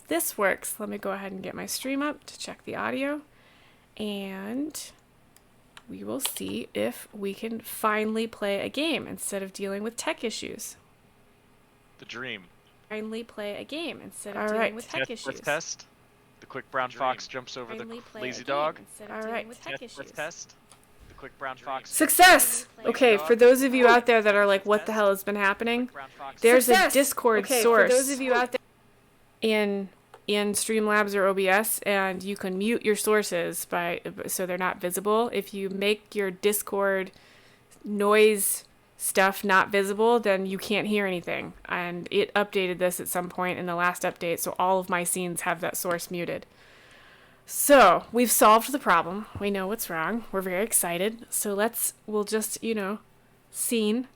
if this works, let me go ahead and get my stream up to check the audio. And we will see if we can finally play a game instead of dealing with tech issues. The dream. Finally play a game instead of dealing with tech issues. Test. The quick brown fox jumps over the lazy dog. All right. Test. The quick brown fox. Success! Okay, for those of you out there that are like, what the hell has been happening? There's a Discord source. For those of you out there in Streamlabs or OBS, and you can mute your sources so they're not visible. If you make your Discord noise stuff not visible, then you can't hear anything. And it updated this at some point in the last update, so all of my scenes have that source muted. So we've solved the problem. We know what's wrong. We're very excited. So we'll just, scene.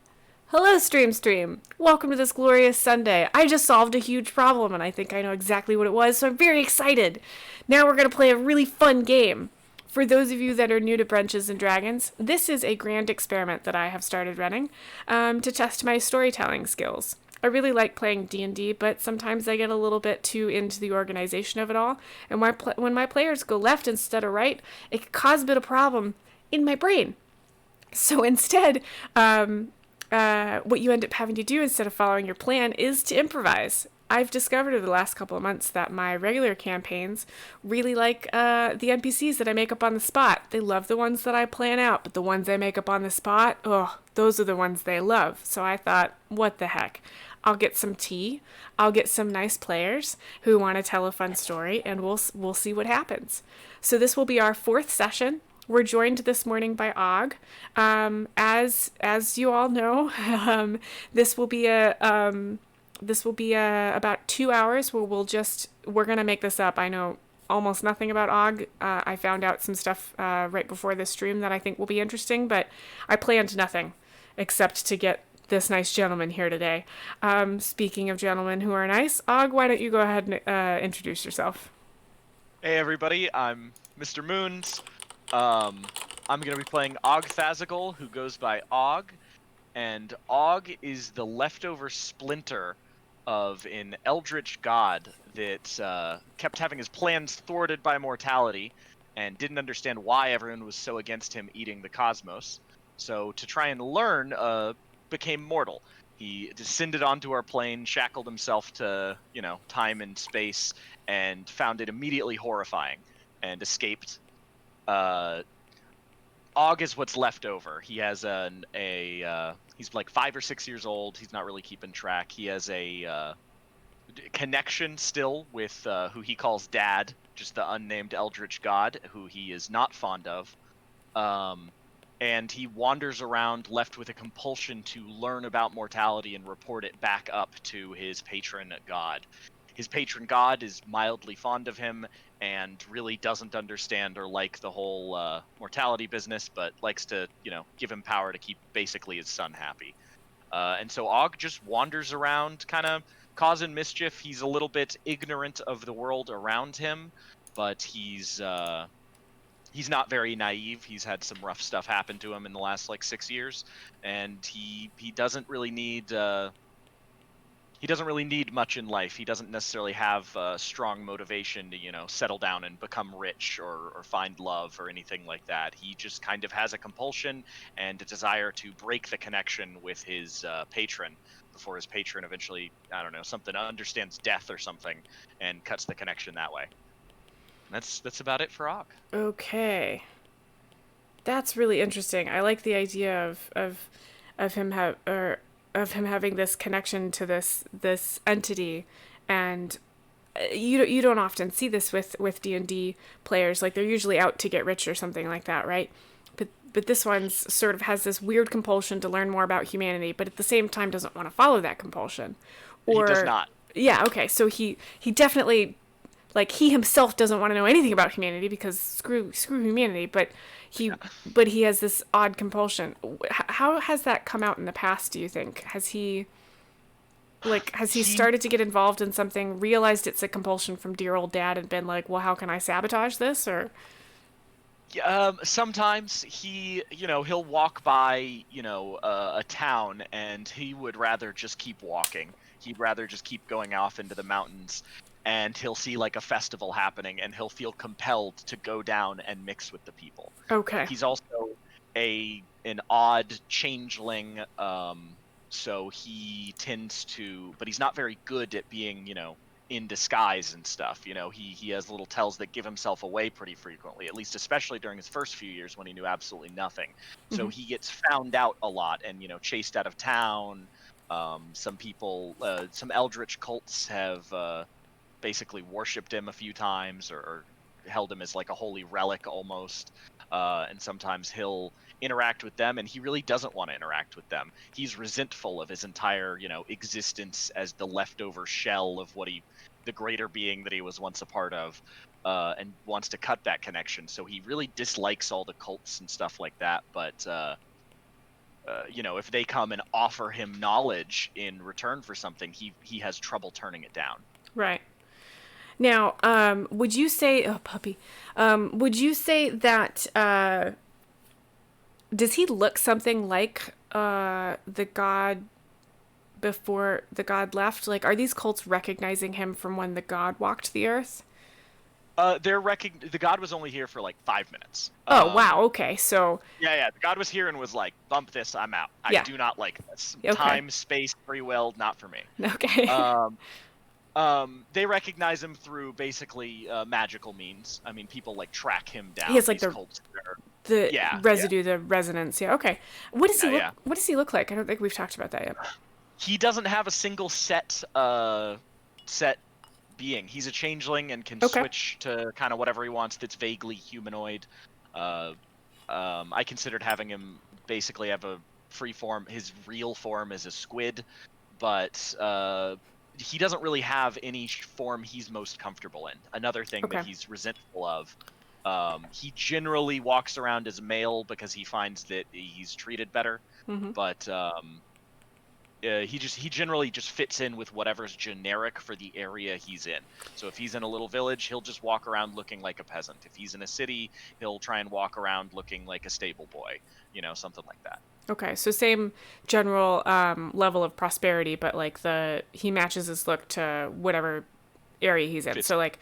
Hello, Stream. Welcome to this glorious Sunday. I just solved a huge problem, and I think I know exactly what it was, so I'm very excited. Now we're going to play a really fun game. For those of you that are new to Brunches and Dragons, this is a grand experiment that I have started running to test my storytelling skills. I really like playing D&D, but sometimes I get a little bit too into the organization of it all, and when my players go left instead of right, it can cause a bit of problem in my brain. So instead, what you end up having to do instead of following your plan is to improvise. I've discovered over the last couple of months that my regular campaigns really like the NPCs that I make up on the spot. They love the ones that I plan out, but the ones I make up on the spot, those are the ones they love. So I thought, what the heck? I'll get some tea. I'll get some nice players who want to tell a fun story, and we'll see what happens. So this will be our 4th session. We're joined this morning by Og. As you all know, this will be about 2 hours where we're gonna make this up. I know almost nothing about Og. I found out some stuff right before this stream that I think will be interesting, but I planned nothing except to get this nice gentleman here today. Speaking of gentlemen who are nice, Og, why don't you go ahead and introduce yourself? Hey everybody, I'm Mr. Moons. I'm going to be playing Og Thazagal, who goes by Og, and Og is the leftover splinter of an eldritch god that kept having his plans thwarted by mortality and didn't understand why everyone was so against him eating the cosmos. So to try and learn, became mortal. He descended onto our plane, shackled himself to, time and space, and found it immediately horrifying, and escaped. Og is what's left over. He has he's like 5 or 6 years old. He's not really keeping track. He has a connection still with who he calls Dad, just the unnamed eldritch god, who he is not fond of. And he wanders around left with a compulsion to learn about mortality and report it back up to his patron god. His patron god is mildly fond of him and really doesn't understand or like the whole mortality business, but likes to, give him power to keep basically his son happy. And so Og just wanders around, kind of causing mischief. He's a little bit ignorant of the world around him, but he's not very naive. He's had some rough stuff happen to him in the last 6 years, and he doesn't really need much in life. He doesn't necessarily have strong motivation to settle down and become rich or find love or anything like that. He just kind of has a compulsion and a desire to break the connection with his patron before his patron eventually, something understands death or something and cuts the connection that way. That's about it for Og. Okay, that's really interesting. I like the idea of him having this connection to this entity, and you don't often see this with D&D players. Like, they're usually out to get rich or something like that, right? But this one sort of has this weird compulsion to learn more about humanity, but at the same time doesn't want to follow that compulsion. Or he does not. Yeah. Okay. So he definitely. He himself doesn't want to know anything about humanity because screw humanity, but he has this odd compulsion. How has that come out in the past, do you think? Has he started to get involved in something, realized it's a compulsion from dear old Dad, and been like, well, how can I sabotage this? Or sometimes he'll walk by, a town, and he would rather just keep walking. He'd rather just keep going off into the mountains. and he'll see like a festival happening, and he'll feel compelled to go down and mix with the people. Okay. He's also an odd changeling, so he tends to, but he's not very good at being, in disguise and stuff. He has little tells that give himself away pretty frequently, at least especially during his first few years when he knew absolutely nothing. So he gets found out a lot and, chased out of town. Some people, some eldritch cults have basically worshipped him a few times, or held him as like a holy relic almost. And sometimes he'll interact with them, and he really doesn't want to interact with them. He's resentful of his entire, existence as the leftover shell of the greater being that he was once a part of, and wants to cut that connection. So he really dislikes all the cults and stuff like that. But if they come and offer him knowledge in return for something, he has trouble turning it down. Right. Now, would you say, oh puppy, would you say that, does he look something like the god before the god left? Like, are these cults recognizing him from when the god walked the earth? The god was only here for like 5 minutes. Oh, wow. Okay. So. Yeah. The god was here and was like, bump this, I'm out. Yeah. I do not like this. Okay. Time, space, free will, not for me. Okay. They recognize him through basically magical means. I mean, people like track him down. He has like cults the residue, the resonance. Yeah. Okay. What does he look? Yeah. What does he look like? I don't think we've talked about that yet. He doesn't have a single set being. He's a changeling and can switch to kind of whatever he wants that's vaguely humanoid. I considered having him basically have a free form. His real form is a squid, but he doesn't really have any form he's most comfortable in. Another thing that he's resentful of. He generally walks around as male because he finds that he's treated better, but he generally just fits in with whatever's generic for the area he's in. So if he's in a little village, he'll just walk around looking like a peasant. If he's in a city, he'll try and walk around looking like a stable boy, something like that. Okay, so same general level of prosperity, but like he matches his look to whatever area he's in. So like,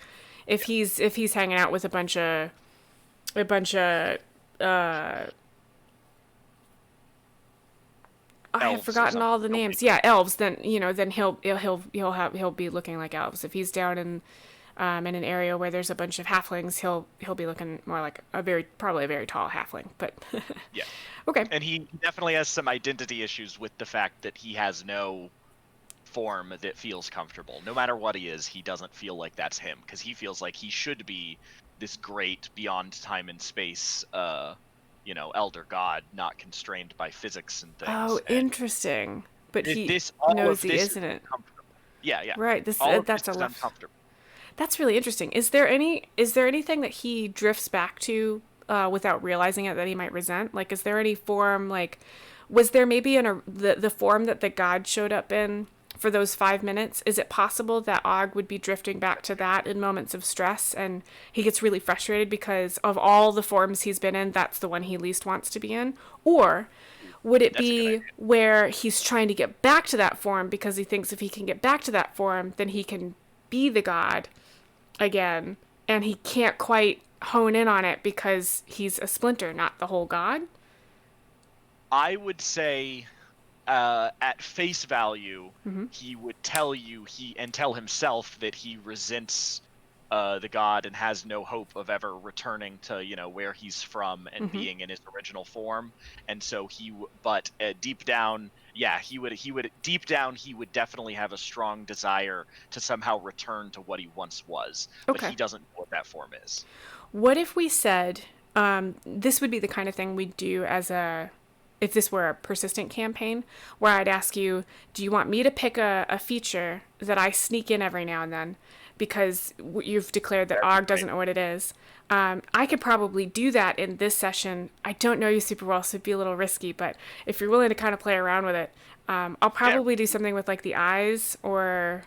if he's hanging out with a bunch of I have forgotten all the names. Yeah, elves. Then he'll be looking like elves. If he's down in an area where there's a bunch of halflings, he'll be looking more like probably a very tall halfling. But yeah. Okay. And he definitely has some identity issues with the fact that he has no form that feels comfortable. No matter what he is, he doesn't feel like that's him, because he feels like he should be this great beyond time and space elder god, not constrained by physics and things. Oh, interesting. But he knows he isn't. Yeah. Right. That's uncomfortable. That's really interesting. Is there anything that he drifts back to without realizing it that he might resent? Like, is there any form, like, was there maybe the form that the god showed up in for those 5 minutes? Is it possible that Og would be drifting back to that in moments of stress, and he gets really frustrated because of all the forms he's been in, that's the one he least wants to be in? Or would it be where he's trying to get back to that form because he thinks if he can get back to that form, then he can be the god again, and he can't quite hone in on it because he's a splinter, not the whole god? I would say at face value, he would tell himself that he resents the god and has no hope of ever returning to where he's from and being in his original form. And so deep down, he would definitely have a strong desire to somehow return to what he once was. But he doesn't know what that form is. What if we said, this would be the kind of thing we'd do if this were a persistent campaign, where I'd ask you, do you want me to pick a feature that I sneak in every now and then because you've declared that Og doesn't know what it is? I could probably do that in this session. I don't know you super well, so it'd be a little risky, but if you're willing to kind of play around with it, I'll probably do something with like the eyes or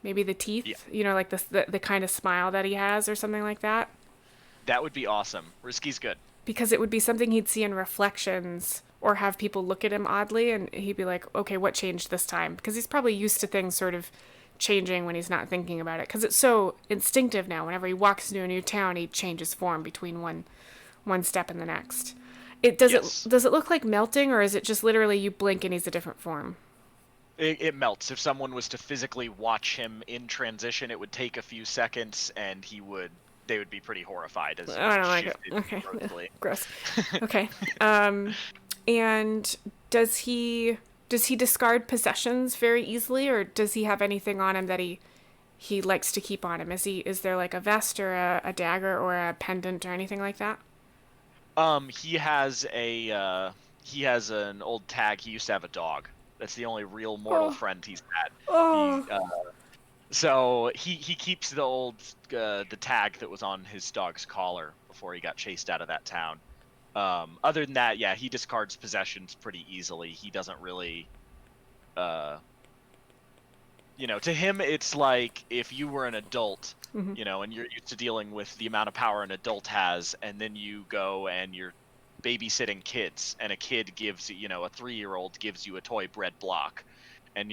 maybe the teeth, like the kind of smile that he has or something like that. That would be awesome. Risky's good. Because it would be something he'd see in reflections or have people look at him oddly, and he'd be like, okay, what changed this time? Because he's probably used to things sort of changing when he's not thinking about it, because it's so instinctive now. Whenever he walks into a new town, he changes form between one step and the next. It Yes. does it look like melting, or is it just literally you blink and he's a different form? It melts. If someone was to physically watch him in transition, it would take a few seconds, and they would be pretty horrified as he I don't like it. shifted Okay. grossly. Gross. Okay. And does he discard possessions very easily, or does he have anything on him that he likes to keep on him? Is there like a vest or a dagger or a pendant or anything like that? He has an old tag. He used to have a dog. That's the only real mortal Oh, friend he's had. He oh, So he keeps the tag that was on his dog's collar before he got chased out of that town. Other than that, yeah, he discards possessions pretty easily. He doesn't really, uh, to him, it's like if you were an adult, hmm, and you're used to dealing with the amount of power an adult has, and then you go and you're babysitting kids, and a kid gives, a 3-year-old gives you a toy bread block, and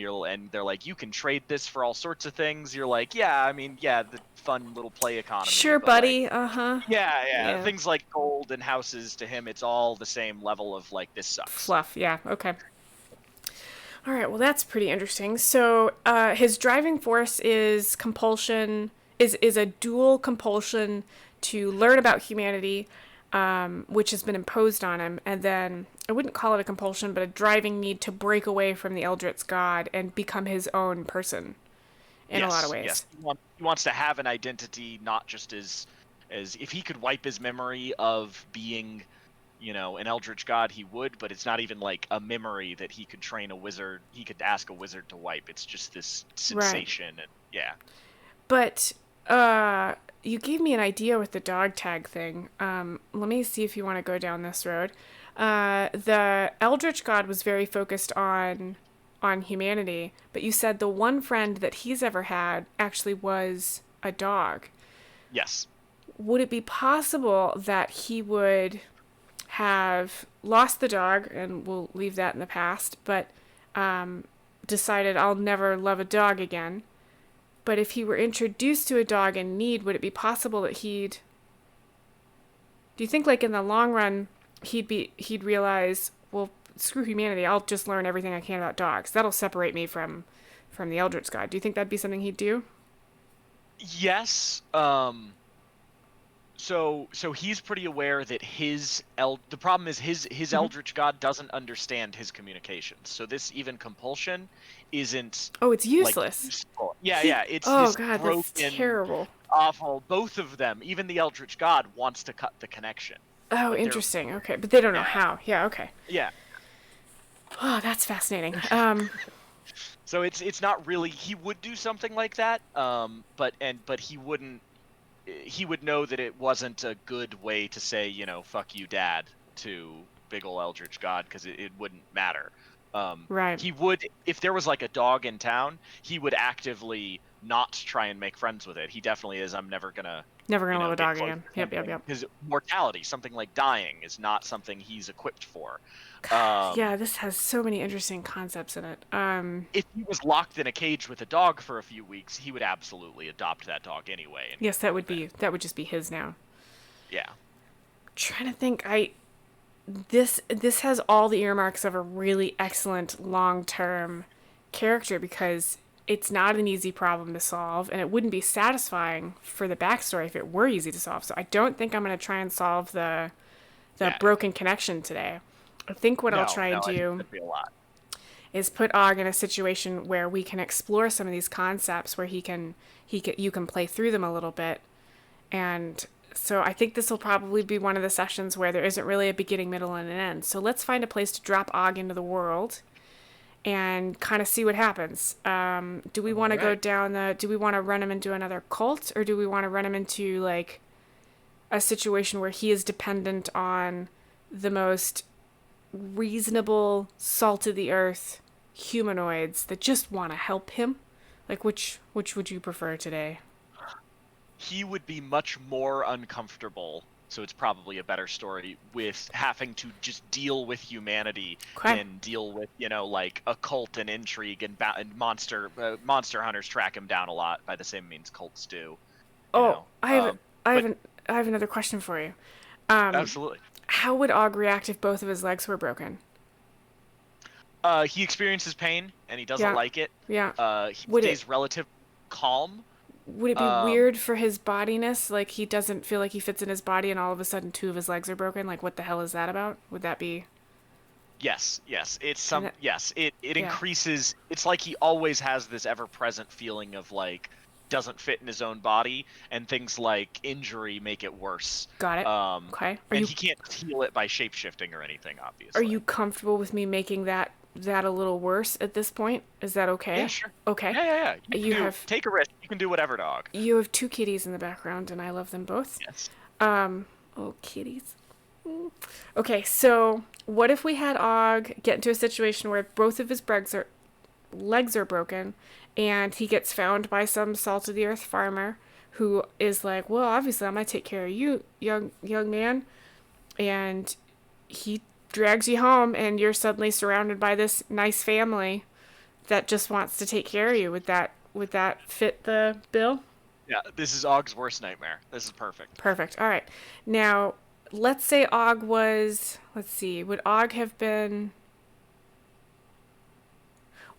they're like, you can trade this for all sorts of things. You're like, yeah, I mean, yeah, the fun little play economy, sure, but like, buddy. Uh huh. yeah, Yeah. things like gold and houses to him, it's all the same level of like, this sucks. Fluff. Yeah. Okay. All right. Well, that's pretty interesting. So, his driving force is compulsion. Is a dual compulsion to learn about humanity, which has been imposed on him, and then I wouldn't call it a compulsion, but a driving need to break away from the Eldritch God and become his own person in a lot of Yes. ways. He wants to have an identity, not just as if he could wipe his memory of being, an eldritch god, he would, but it's not even like a memory that he could train a wizard. He could ask a wizard to wipe. It's just this Right. sensation, and yeah. But you gave me an idea with the dog tag thing. Let me see if you want to go down this road. The Eldritch God was very focused on humanity, but you said the one friend that he's ever had actually was a dog. Yes. Would it be possible that he would have lost the dog, and we'll leave that in the past, but decided I'll never love a dog again? But if he were introduced to a dog in need, would it be possible that he'd? Do you think, like in the long run, he'd realize, well, screw humanity. I'll just learn everything I can about dogs. That'll separate me from the Eldritch God. Do you think that'd be something he'd do? Yes. So he's pretty aware that the problem is his Mm-hmm. eldritch god doesn't understand his communications. So this even compulsion isn't Oh, it's like useless. useful. Yeah, it's Oh this God, that's broken, terrible. awful. Both of them, even the eldritch god wants to cut the connection, Oh, but they're interesting. Okay, but they don't know yeah, how. Yeah. Okay. yeah. Oh, that's fascinating. So it's not really, he would do something like that, but he would know that it wasn't a good way to say, fuck you, dad, to big ol' Eldritch God, because it wouldn't matter. Right. He would, if there was like a dog in town, he would actively not try and make friends with it. He definitely is. I'm never gonna, Never gonna love a get dog close again. to Yep. Yep. something, Yep. because mortality, something like dying, is not something he's equipped for. Yeah, this has so many interesting concepts in it. If he was locked in a cage with a dog for a few weeks, he would absolutely adopt that dog anyway and Yes, go with it. that would just be his now. Yeah. Trying to think, this has all the earmarks of a really excellent long-term character, because it's not an easy problem to solve, and it wouldn't be satisfying for the backstory if it were easy to solve. So I don't think I'm going to try and solve the Yeah. broken connection today. I think what I'll No, try and I think do that'd be a lot. is put Og in a situation where we can explore some of these concepts, where you can play through them a little bit. And so I think this will probably be one of the sessions where there isn't really a beginning, middle, and an end. So let's find a place to drop Og into the world and kind of see what happens. Do we All want to go right. down the? Do we want to run him into another cult, or do we want to run him into like a situation where he is dependent on the most reasonable, salt of the earth humanoids that just want to help him? Like, which would you prefer today? He would be much more uncomfortable so it's probably a better story with having to just deal with humanity Okay. than deal with, like occult and intrigue and monster hunters track him down a lot by the same means cults do. You Oh, know, I but have another question for you. absolutely. How would Og react if both of his legs were broken? He experiences pain and he doesn't Yeah. like it. Yeah. He Would it stays relatively calm. would it be Um, weird for his bodiness? Like he doesn't feel like he fits in his body, and all of a sudden two of his legs are broken. Like what the hell is that about? Would that be? yes. And that, It yeah. increases. It's like he always has this ever-present feeling of like doesn't fit in his own body, and things like injury make it worse. Got it. Okay. And he can't heal it by shape-shifting or anything, Are obviously. you comfortable with me making that a little worse at this point? Is that Yeah, okay? sure. Okay. Yeah. You have Take a risk. You can do whatever, dog. you have two kitties in the background, and I love them both. Yes. Oh, kitties. Okay, so what if we had Og get into a situation where both of his legs are broken, and he gets found by some salt of the earth farmer who is like, "Well, obviously I'm gonna take care of you, young man," and he drags you home, and you're suddenly surrounded by this nice family that just wants to take care of you. Would that fit the bill? Yeah, this is Og's worst nightmare. This is perfect. Perfect. All right. Now, let's say Og was, let's see, would Og have been,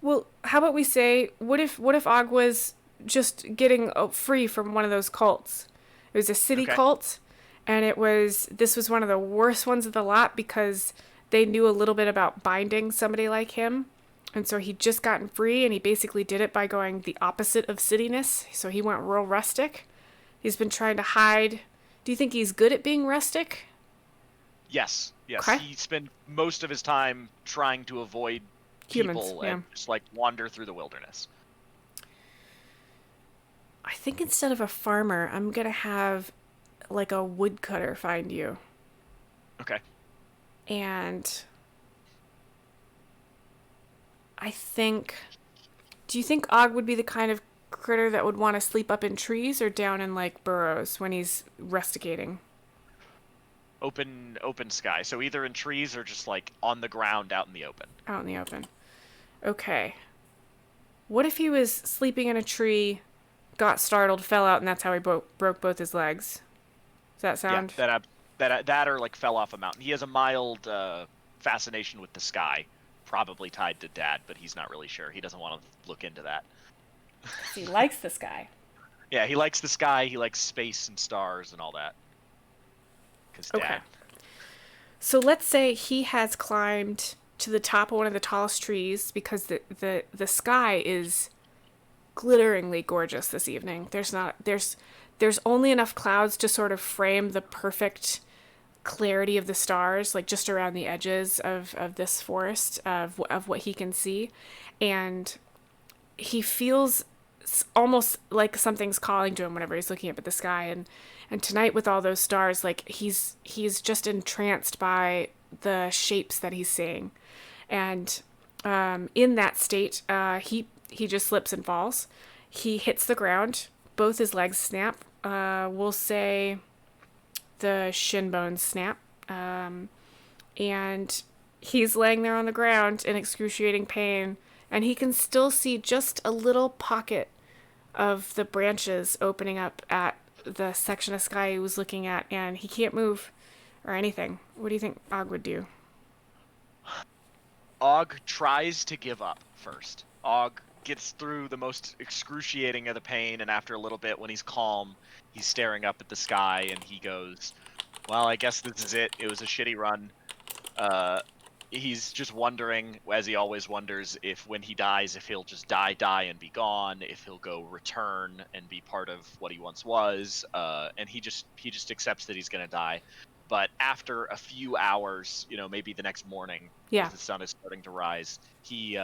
well, how about we say, what if Og was just getting free from one of those cults? It was a city Okay. cult, and this was one of the worst ones of the lot because they knew a little bit about binding somebody like him. And so he'd just gotten free, and he basically did it by going the opposite of cityness. So he went real rustic. He's been trying to hide. Do you think he's good at being rustic? Yes. Okay. He spent most of his time trying to avoid Humans, people yeah. and just like wander through the wilderness. I think instead of a farmer, I'm going to have like a woodcutter find you. Okay. And I think. Do you think Og would be the kind of critter that would want to sleep up in trees or down in like burrows when he's rusticating? Open sky. So either in trees or just like on the ground out in the open. Out in the open. Okay. What if he was sleeping in a tree, got startled, fell out, and that's how he broke both his legs? Does that sound? Yeah, that or like fell off a mountain. He has a mild fascination with the sky, probably tied to Dad, but he's not really sure. He doesn't want to look into that. He likes the sky. Yeah, he likes the sky. He likes space and stars and all that. Because Dad. Okay. So let's say he has climbed to the top of one of the tallest trees because the sky is glitteringly gorgeous this evening. There's only enough clouds to sort of frame the perfect clarity of the stars, like just around the edges of this forest of what he can see, and he feels almost like something's calling to him whenever he's looking up at the sky, and tonight with all those stars, like he's just entranced by the shapes that he's seeing, and in that state, he just slips and falls. He hits the ground. Both his legs snap. We'll say the shin bones snap, and he's laying there on the ground in excruciating pain, and he can still see just a little pocket of the branches opening up at the section of sky he was looking at, and he can't move or anything. What do you think Og would do? Og tries to give up first. Og gets through the most excruciating of the pain, and after a little bit, when he's calm, he's staring up at the sky, and he goes, well, I guess this is it. It was a shitty run. He's just wondering, as he always wonders, if when he dies, if he'll just die and be gone, if he'll go return and be part of what he once was, and he just accepts that he's gonna die. But after a few hours, maybe the next morning, Yeah. as the sun is starting to rise, he,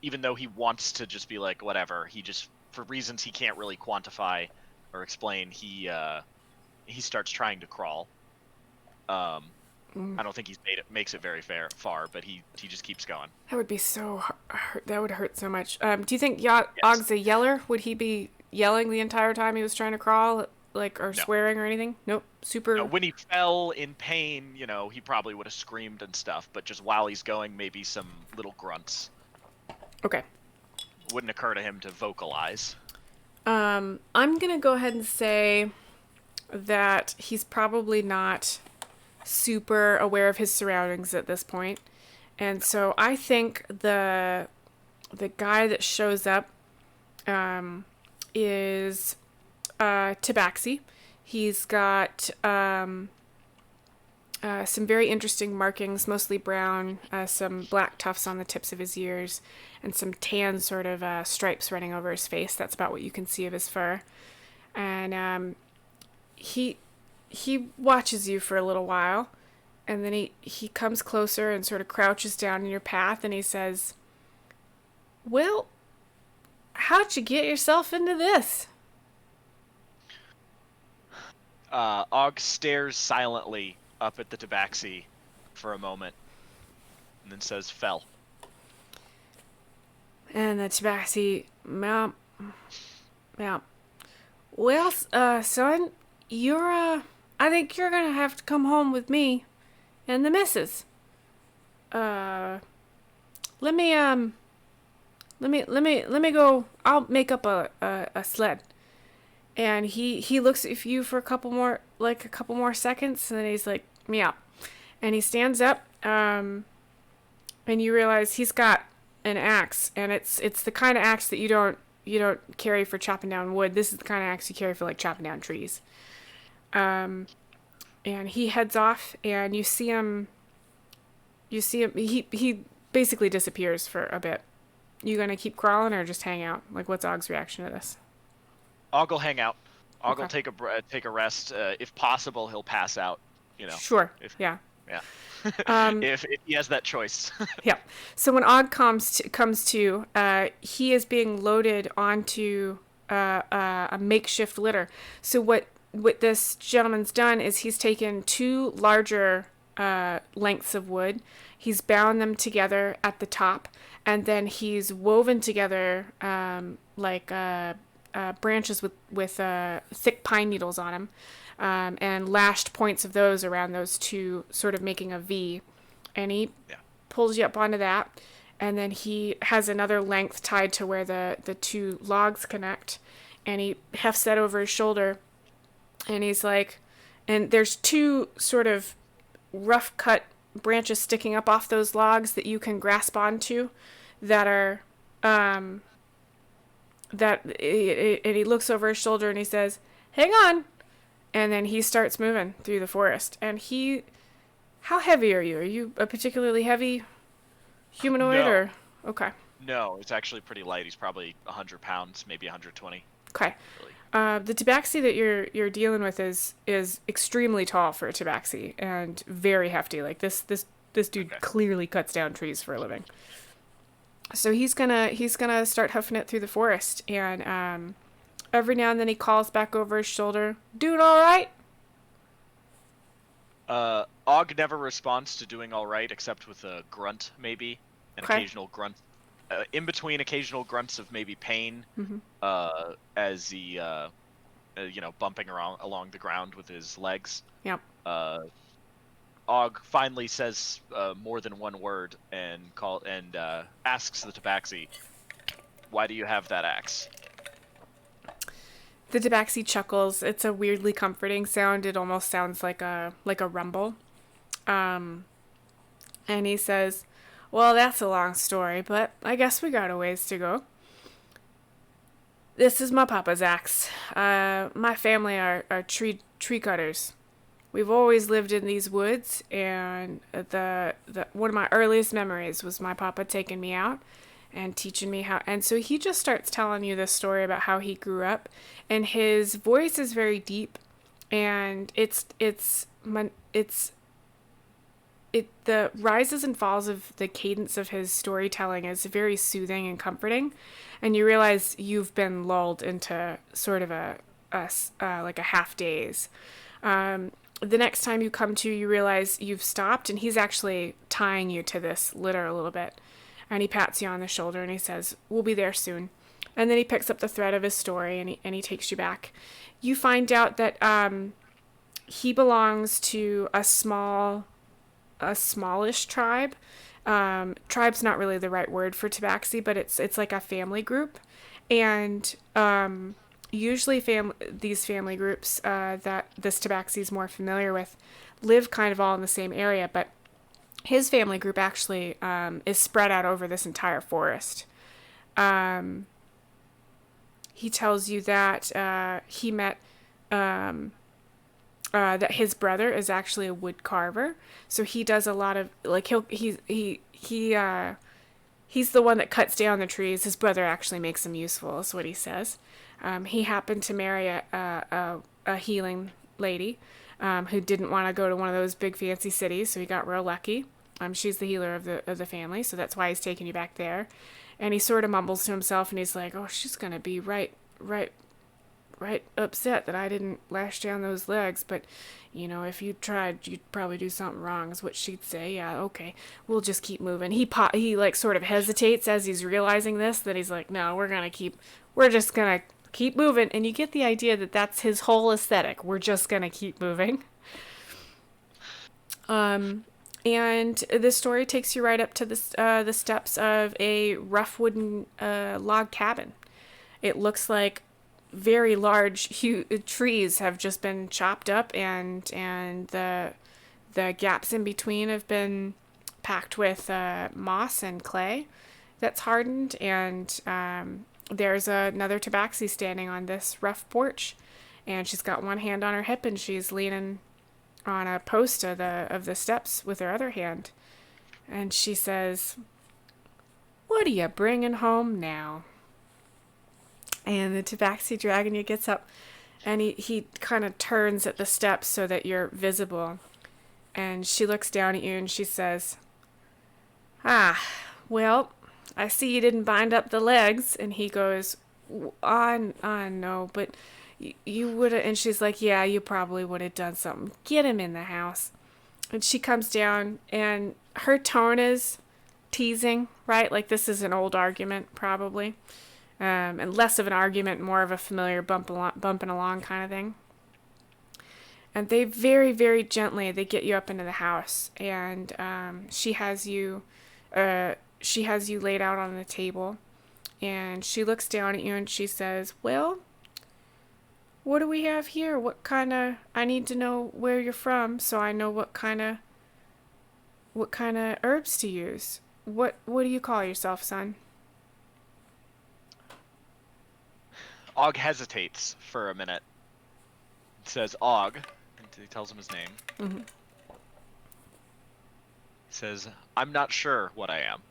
even though he wants to just be like, whatever, he just, for reasons he can't really quantify or explain, he starts trying to crawl. I don't think makes it very far, but he just keeps going. That would be so hurt. That would hurt so much. Do you think Yes. Og's a yeller? Would he be yelling the entire time he was trying to crawl? like, or No. swearing or anything? Nope. Super. No, when he fell in pain, he probably would have screamed and stuff, but just while he's going, maybe some little grunts. Okay. Wouldn't occur to him to vocalize. I'm gonna go ahead and say that he's probably not super aware of his surroundings at this point. And so I think the guy that shows up is Tabaxi. He's got some very interesting markings, mostly brown, some black tufts on the tips of his ears, and some tan sort of stripes running over his face. That's about what you can see of his fur. And he watches you for a little while, and then he comes closer and sort of crouches down in your path, and he says, "Well, how'd you get yourself into this?" Og stares silently up at the Tabaxi for a moment, and then says, "Fell." And the Tabaxi, "Meow, meow. Well, son, I think you're gonna have to come home with me and the missus. Let me go. I'll make up a sled." And he looks at you for a couple more seconds, and then he's like, "Meow," and he stands up. And you realize he's got an axe, and it's the kind of axe that you don't carry for chopping down wood. This is the kind of axe you carry for like chopping down trees. And he heads off, and you see him. He basically disappears for a bit. You gonna keep crawling or just hang out? Like, what's Og's reaction to this? Og will hang out. Og will Okay. take a rest. If possible, he'll pass out. Sure. Yeah. Yeah. Um, if he has that choice. Yeah. So when Og comes to, he is being loaded onto a makeshift litter. So what this gentleman's done is he's taken two larger lengths of wood. He's bound them together at the top, and then he's woven together branches with thick pine needles on them, and lashed points of those around those two, sort of making a V. And he pulls you up onto that, and then he has another length tied to where the two logs connect, and he hefts that over his shoulder, and he's like, and there's two sort of rough cut branches sticking up off those logs that you can grasp onto, that are and he looks over his shoulder and he says, "Hang on," and then he starts moving through the forest. And how heavy are you? Are you a particularly heavy humanoid? No. Or okay? No, it's actually pretty light. He's probably 100 pounds, maybe 120. Okay. Really. The Tabaxi that you're dealing with is extremely tall for a Tabaxi and very hefty. Like this dude clearly cuts down trees for a living. So he's gonna start hoofing it through the forest, and every now and then he calls back over his shoulder, "Doing all right?" Og never responds to doing all right, except with a grunt, maybe an occasional grunt. In between occasional grunts of maybe pain, as he, bumping around along the ground with his legs. Yep. Og finally says more than one word and asks the Tabaxi, "Why do you have that axe?" The Tabaxi chuckles. It's a weirdly comforting sound. It almost sounds like a rumble. And he says, "Well, that's a long story, but I guess we got a ways to go. This is my papa's axe. My family are tree cutters. We've always lived in these woods, and the one of my earliest memories was my papa taking me out and teaching me how." And so he just starts telling you this story about how he grew up, and his voice is very deep, and the rises and falls of the cadence of his storytelling is very soothing and comforting, and you realize you've been lulled into sort of a half daze. The next time you come to, you realize you've stopped, and he's actually tying you to this litter a little bit, and he pats you on the shoulder and he says, "We'll be there soon. And then he picks up the thread of his story, and he takes you back. You find out that he belongs to a smallish tribe. Tribe's not really the right word for Tabaxi, but it's like a family group, and usually these family groups that this Tabaxi is more familiar with live kind of all in the same area, but his family group actually is spread out over this entire forest. He tells you that he met that his brother is actually a wood carver, so he does a lot of like he's the one that cuts down the trees. His brother actually makes them useful, is what he says. He happened to marry a healing lady who didn't want to go to one of those big fancy cities, so he got real lucky. She's the healer of the family, so that's why he's taking you back there. And he sort of mumbles to himself, and he's like, "Oh, she's gonna be right upset that I didn't lash down those legs, but you know, if you tried, you'd probably do something wrong," is what she'd say. "Yeah, okay, we'll just keep moving." He like sort of hesitates as he's realizing this, that he's like, "No, we're just gonna keep moving," and you get the idea that that's his whole aesthetic. We're just gonna keep moving. And this story takes you right up to the steps of a rough wooden log cabin. It looks like very large trees have just been chopped up, and the gaps in between have been packed with moss and clay that's hardened. And there's another Tabaxi standing on this rough porch, and she's got one hand on her hip, and she's leaning on a post of the steps with her other hand. And she says, "What are you bringing home now?" And the Tabaxi dragon gets up, and he kind of turns at the steps so that you're visible. And she looks down at you, and she says, "Ah, well, I see you didn't bind up the legs." And he goes, I know, but you would have." And she's like, "Yeah, you probably would have done something. Get him in the house." And she comes down, and her tone is teasing, right? Like this is an old argument, probably. And less of an argument, more of a familiar bumping along kind of thing. And they very, very gently, they get you up into the house, and she has you laid out on the table, and she looks down at you and she says, "Well, what do we have here? I need to know where you're from, so I know what kind of herbs to use. What do you call yourself, son?" Og hesitates for a minute. He says Og, and he tells him his name. Mm-hmm. He says, "I'm not sure what I am."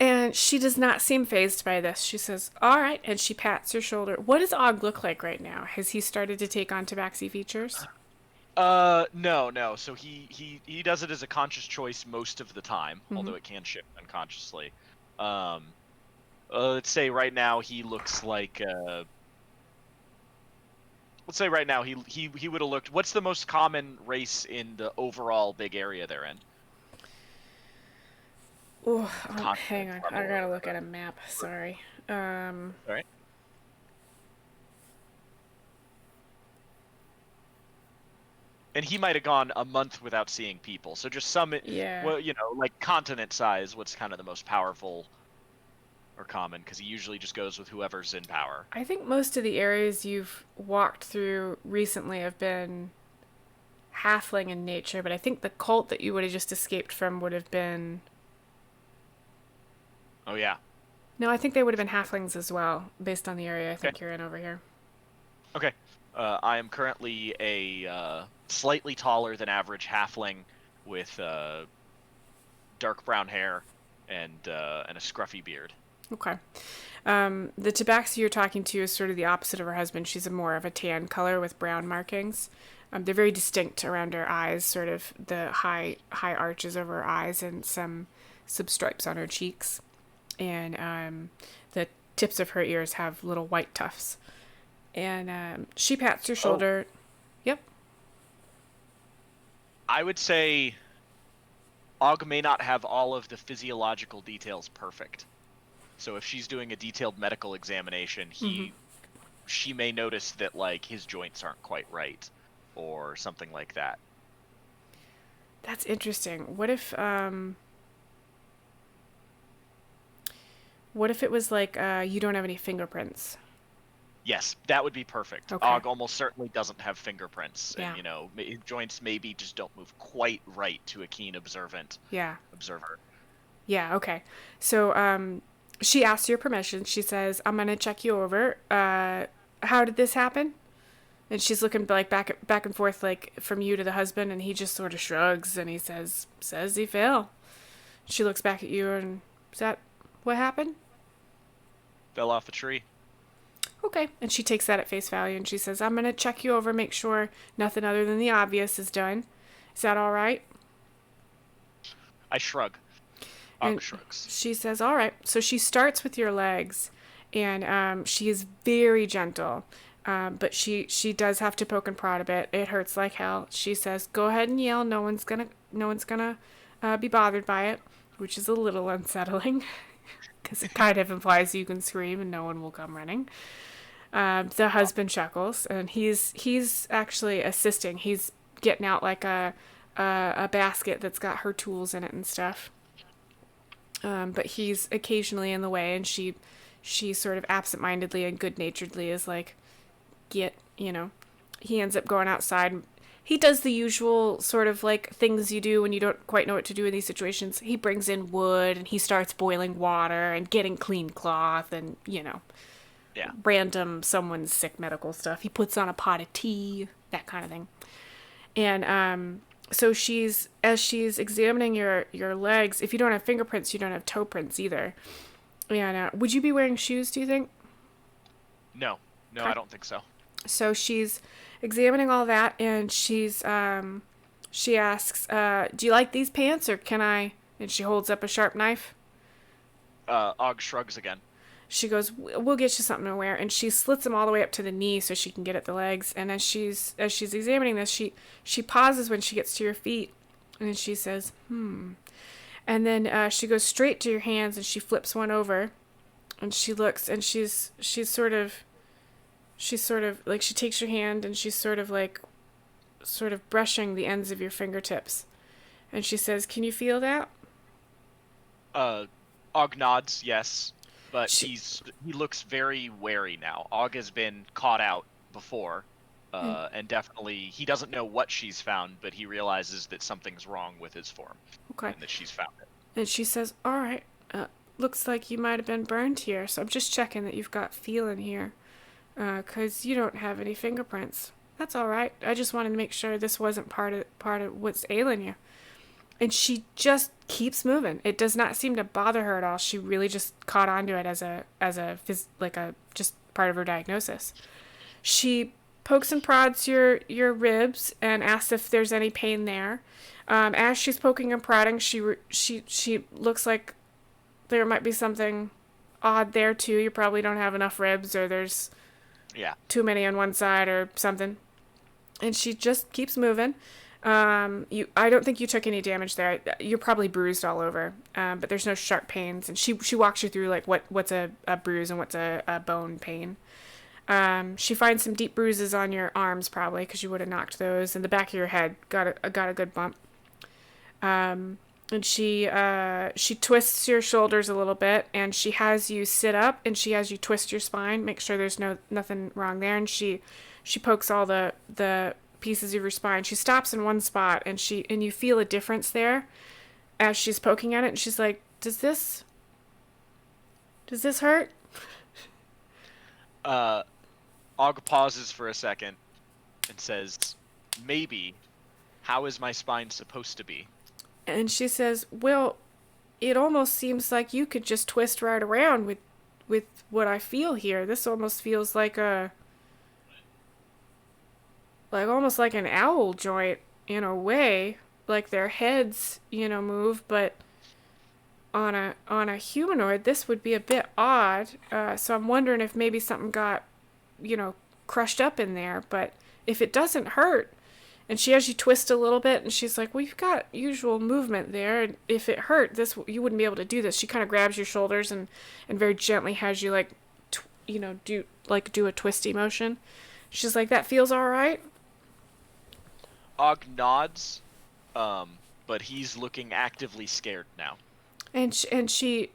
And she does not seem fazed by this. She says, "All right," and she pats her shoulder. What does Og look like right now? Has he started to take on Tabaxi features? No. So he does it as a conscious choice most of the time, although it can shift unconsciously. Let's say right now he looks like. Let's say right now he would have looked. What's the most common race in the overall big area they're in? Oh, hang on. I gotta look at a map. Sorry. All right. And he might have gone a month without seeing people. So just some, Yeah. well, like continent size, what's kind of the most powerful or common, because he usually just goes with whoever's in power. I think most of the areas you've walked through recently have been halfling in nature, but I think the cult that you would have just escaped from would have been... Oh, yeah. No, I think they would have been halflings as well, based on the area I think you're in over here. Okay. I am currently a slightly taller than average halfling with dark brown hair and a scruffy beard. Okay. The Tabaxi you're talking to is sort of the opposite of her husband. She's more of a tan color with brown markings. They're very distinct around her eyes, sort of the high arches over her eyes and some stripes on her cheeks. And the tips of her ears have little white tufts. And she pats your shoulder. Oh. Yep. I would say Og may not have all of the physiological details perfect. So if she's doing a detailed medical examination, she may notice that like his joints aren't quite right or something like that. That's interesting. What if it was like you don't have any fingerprints? Yes, that would be perfect. Okay. Og almost certainly doesn't have fingerprints, Yeah. and his joints maybe just don't move quite right to a keen observer. Yeah, okay. So she asks your permission. She says, I'm going to check you over. How did this happen? And she's looking like back and forth, like from you to the husband, and he just sort of shrugs and he says he fell. She looks back at you and, is that what happened? Fell off a tree. Okay. And she takes that at face value and she says, I'm going to check you over, make sure nothing other than the obvious is done. Is that all right? I shrug. Og shrugs. She says, all right. So she starts with your legs, and she is very gentle. But she does have to poke and prod a bit. It hurts like hell. She says, go ahead and yell. No one's gonna be bothered by it, which is a little unsettling because it kind of implies you can scream and no one will come running. The husband chuckles, and he's actually assisting. He's getting out like a basket that's got her tools in it and stuff. But he's occasionally in the way, and she sort of absentmindedly and good-naturedly is like, he ends up going outside. He does the usual sort of like things you do when you don't quite know what to do in these situations. He brings in wood and he starts boiling water and getting clean cloth and, random someone's sick medical stuff. He puts on a pot of tea, that kind of thing. And so as she's examining your legs, if you don't have fingerprints, you don't have toe prints either. And would you be wearing shoes, do you think? No, okay. I don't think so. So she's examining all that, and she asks, do you like these pants, or can I? And she holds up a sharp knife. Og shrugs again. She goes, we'll get you something to wear, and she slits them all the way up to the knee so she can get at the legs. And as she's examining this, she pauses when she gets to your feet, and she says, And then she goes straight to your hands, and she flips one over, and she looks, and she's sort of like, she takes your hand and she's sort of brushing the ends of your fingertips. And she says, can you feel that? Og nods, yes. But he looks very wary now. Og has been caught out before. And definitely, he doesn't know what she's found, but he realizes that something's wrong with his form. Okay. And that she's found it. And she says, all right, looks like you might have been burned here, so I'm just checking that you've got feeling here. Because you don't have any fingerprints. That's all right. I just wanted to make sure this wasn't part of what's ailing you. And she just keeps moving. It does not seem to bother her at all. She really just caught onto it as a just part of her diagnosis. She pokes and prods your ribs and asks if there's any pain there. As she's poking and prodding, she looks like there might be something odd there too. You probably don't have enough ribs, or there's too many on one side or something. And she just keeps moving. I don't think you took any damage there. You're probably bruised all over, but there's no sharp pains. And she walks you through like what's a bruise and what's a bone pain. She finds some deep bruises on your arms probably because you would have knocked those. And the back of your head got a good bump. And she twists your shoulders a little bit, and she has you sit up, and she has you twist your spine, make sure there's nothing wrong there. And she pokes all the pieces of your spine. She stops in one spot, and you feel a difference there as she's poking at it. And she's like, "Does this hurt?" Og pauses for a second and says, "Maybe. How is my spine supposed to be?" And she says, well, it almost seems like you could just twist right around with what I feel here. This almost feels like almost like an owl joint in a way. Like their heads, move, but on a humanoid, this would be a bit odd. So I'm wondering if maybe something got, crushed up in there. But if it doesn't hurt, And she has you twist a little bit, and she's like, well, you've got usual movement there. And if it hurt, you wouldn't be able to do this. She kind of grabs your shoulders and very gently has you like, do a twisty motion. She's like, that feels all right. Og nods, but he's looking actively scared now. And she's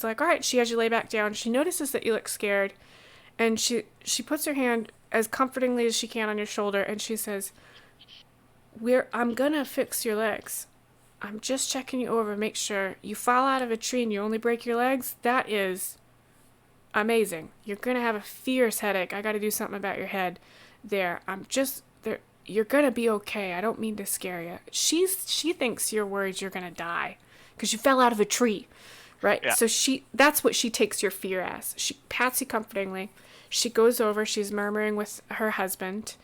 like, all right. She has you lay back down. She notices that you look scared, and she puts her hand as comfortingly as she can on your shoulder, and she says, I'm gonna fix your legs. I'm just checking you over, make sure you fall out of a tree and you only break your legs. That is amazing. You're gonna have a fierce headache. I gotta do something about your head. You're gonna be okay. I don't mean to scare you. She thinks you're worried you're gonna die because you fell out of a tree, right? Yeah. So that's what she takes your fear as. She pats you comfortingly. She goes over. She's murmuring with her husband.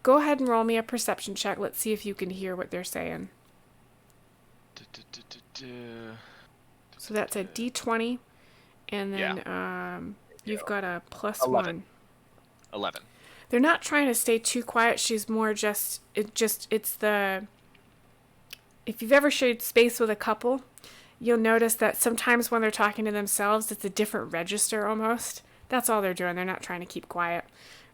Go ahead and roll me a perception check. Let's see if you can hear what they're saying. So that's a D20, and then you've got a plus 11. 1. 11. They're not trying to stay too quiet. She's more it's the, if you've ever shared space with a couple, you'll notice that sometimes when they're talking to themselves, it's a different register almost. That's all they're doing. They're not trying to keep quiet,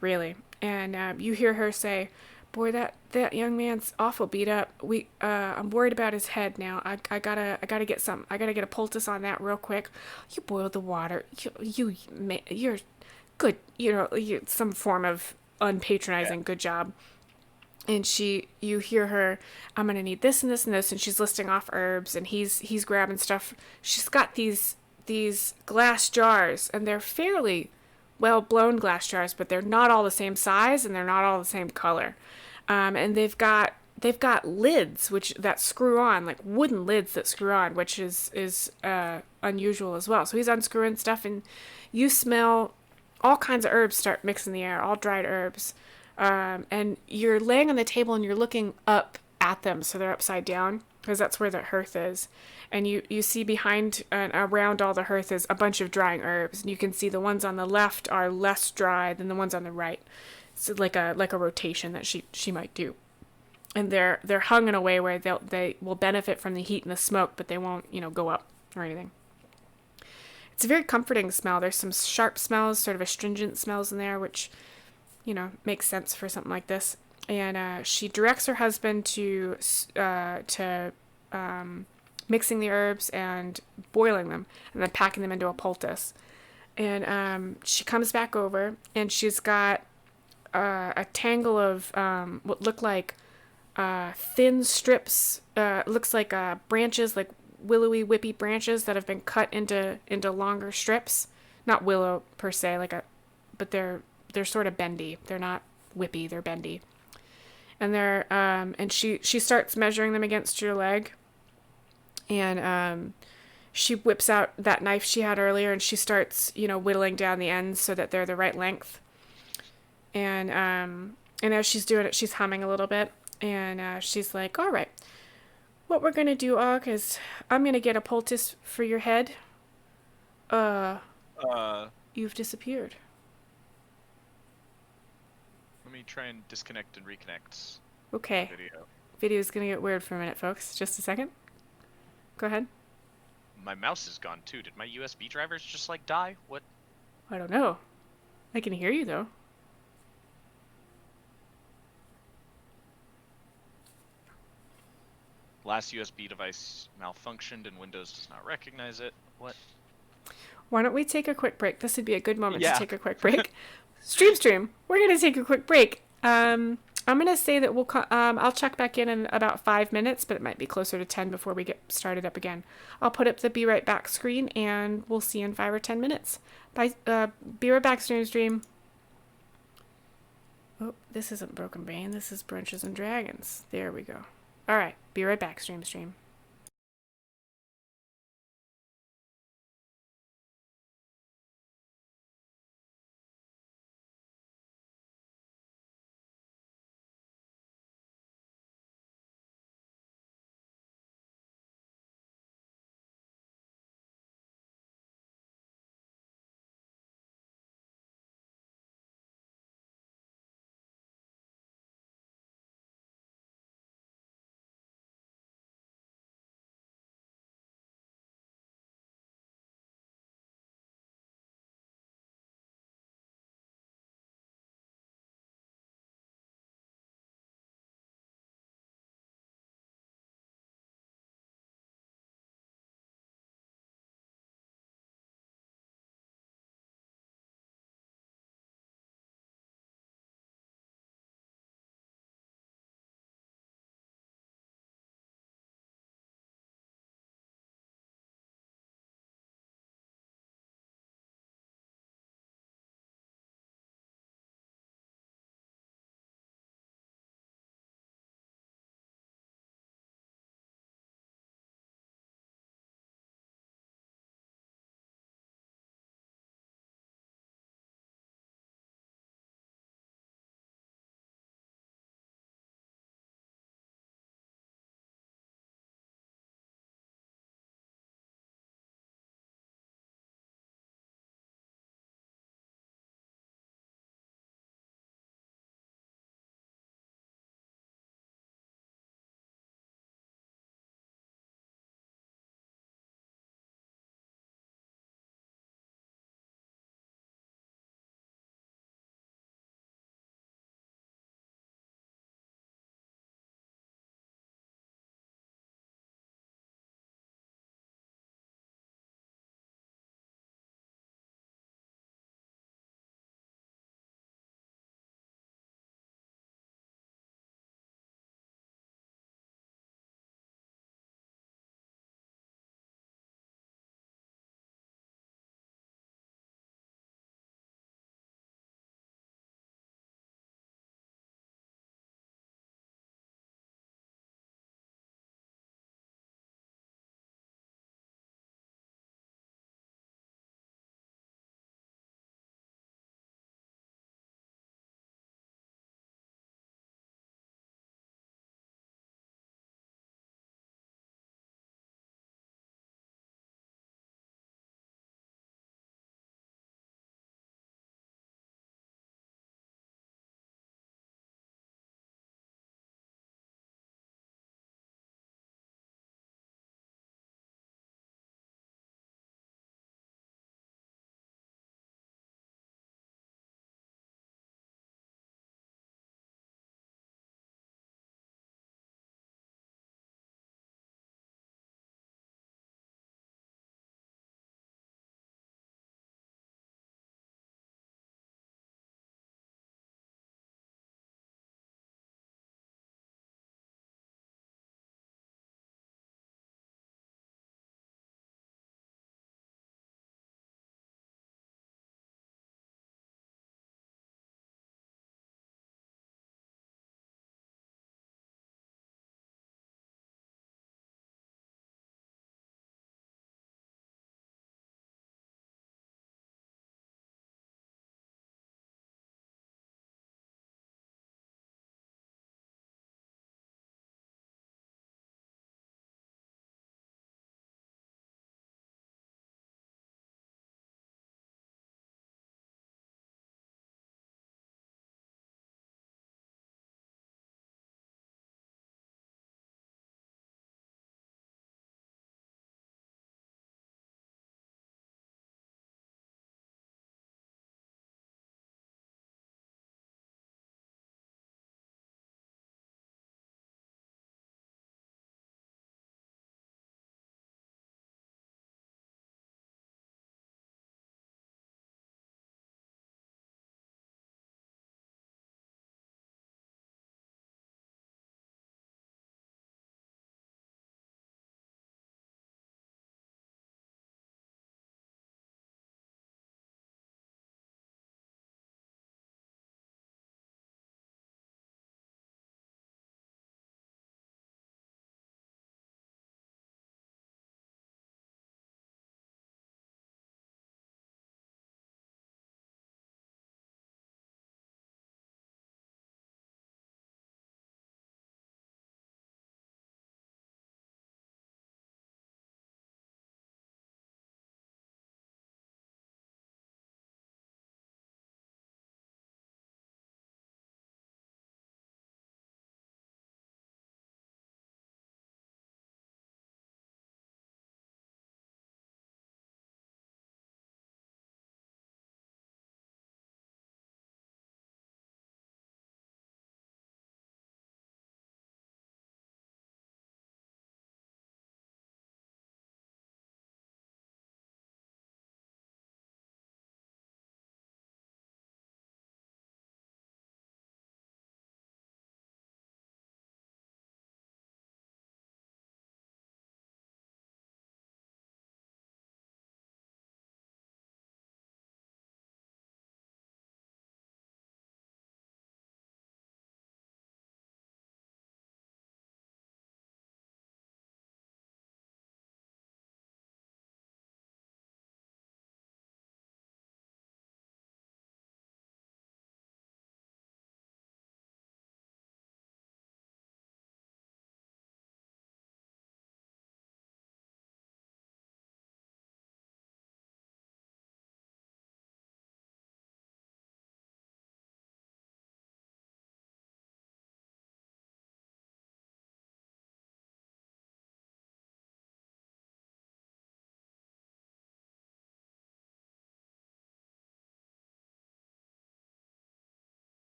really. And you hear her say, boy, that young man's awful beat up. I'm worried about his head now. I gotta get something. I gotta get a poultice on that real quick. You boiled the water. You're good. Some form of unpatronizing good job. And you hear her, I'm gonna need this and this and this, and she's listing off herbs, and he's grabbing stuff. She's got these glass jars, and they're fairly well blown glass jars, but they're not all the same size and they're not all the same color. And they've got lids that screw on, like wooden lids that screw on, which is unusual as well. So he's unscrewing stuff, and you smell all kinds of herbs start mixing the air, all dried herbs. And you're laying on the table and you're looking up at them, so they're upside down, because that's where the hearth is. And you see behind and around all the hearth is a bunch of drying herbs, and you can see the ones on the left are less dry than the ones on the right. It's like a rotation that she might do. And they're hung in a way where they will benefit from the heat and the smoke, but they won't go up or anything. It's a very comforting smell. There's some sharp smells, sort of astringent smells in there, which makes sense for something like this. And she directs her husband to mixing the herbs and boiling them, and then packing them into a poultice. And she comes back over, and she's got a tangle of what look like thin strips. Looks like branches, like willowy, whippy branches that have been cut into longer strips. Not willow per se, but they're sort of bendy. They're not whippy, they're bendy. And and she starts measuring them against your leg. And she whips out that knife she had earlier, and she starts, whittling down the ends so that they're the right length. And as she's doing it, she's humming a little bit. And she's like, all right, what we're going to do, Og, is I'm going to get a poultice for your head. You've disappeared. Let me try and disconnect and reconnect. Okay. Video's going to get weird for a minute, folks. Just a second. Go ahead. My mouse is gone too. Did my USB drivers just die? What? I don't know. I can hear you though. Last USB device malfunctioned and Windows does not recognize it. What? Why don't we take a quick break? This would be a good moment to take a quick break. Stream. We're going to take a quick break. I'm going to say that I'll check back in about 5 minutes, but it might be closer to 10 before we get started up again. I'll put up the Be Right Back screen, and we'll see you in 5 or 10 minutes. Bye. Be Right Back, stream. Oh, this isn't Broken Brain. This is Brunches and Dragons. There we go. All right. Be right back, stream.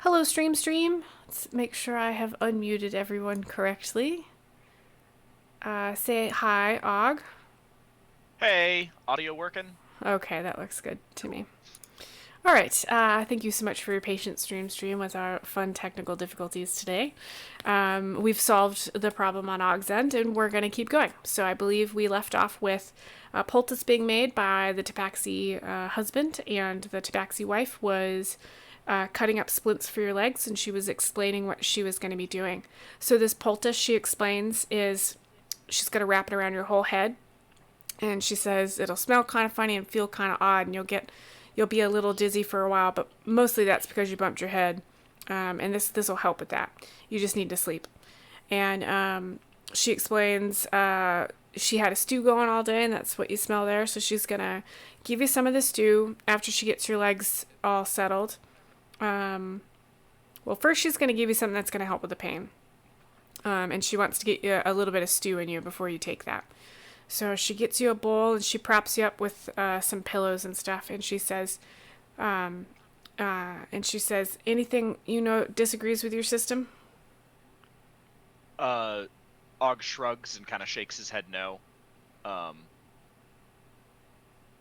Hello, Stream. Let's make sure I have unmuted everyone correctly. Say hi, Og. Hey, audio working? Okay, that looks good to me. All right. Thank you so much for your patience, Stream, with our fun technical difficulties today. We've solved the problem on Og's end, and we're going to keep going. So I believe we left off with a poultice being made by the Tabaxi husband, and the Tabaxi wife was cutting up splints for your legs, and she was explaining what she was going to be doing. So this poultice, she explains, is she's going to wrap it around your whole head, and she says it'll smell kind of funny and feel kind of odd, and you'll be a little dizzy for a while, but mostly that's because you bumped your head, and this will help with that. You just need to sleep. And she explains she had a stew going all day, and that's what you smell there. So she's gonna give you some of the stew after she gets your legs all settled. Well, first she's gonna give you something that's gonna help with the pain, and she wants to get you a little bit of stew in you before you take that. So she gets you a bowl and she props you up with some pillows and stuff, and she says, anything disagrees with your system? Og shrugs and kind of shakes his head no.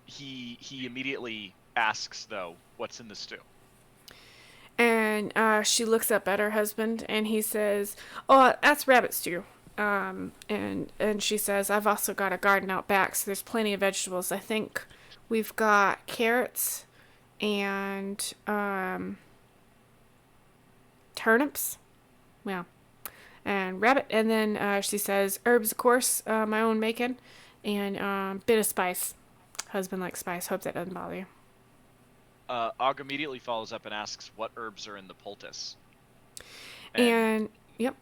He immediately asks though, what's in the stew? And she looks up at her husband, and he says, "Oh, that's rabbit stew." And she says, "I've also got a garden out back, so there's plenty of vegetables. I think we've got carrots and turnips, well, and rabbit." And then she says, "Herbs, of course, my own making, and bit of spice. Husband likes spice. Hope that doesn't bother you." Og immediately follows up and asks what herbs are in the poultice. And yep.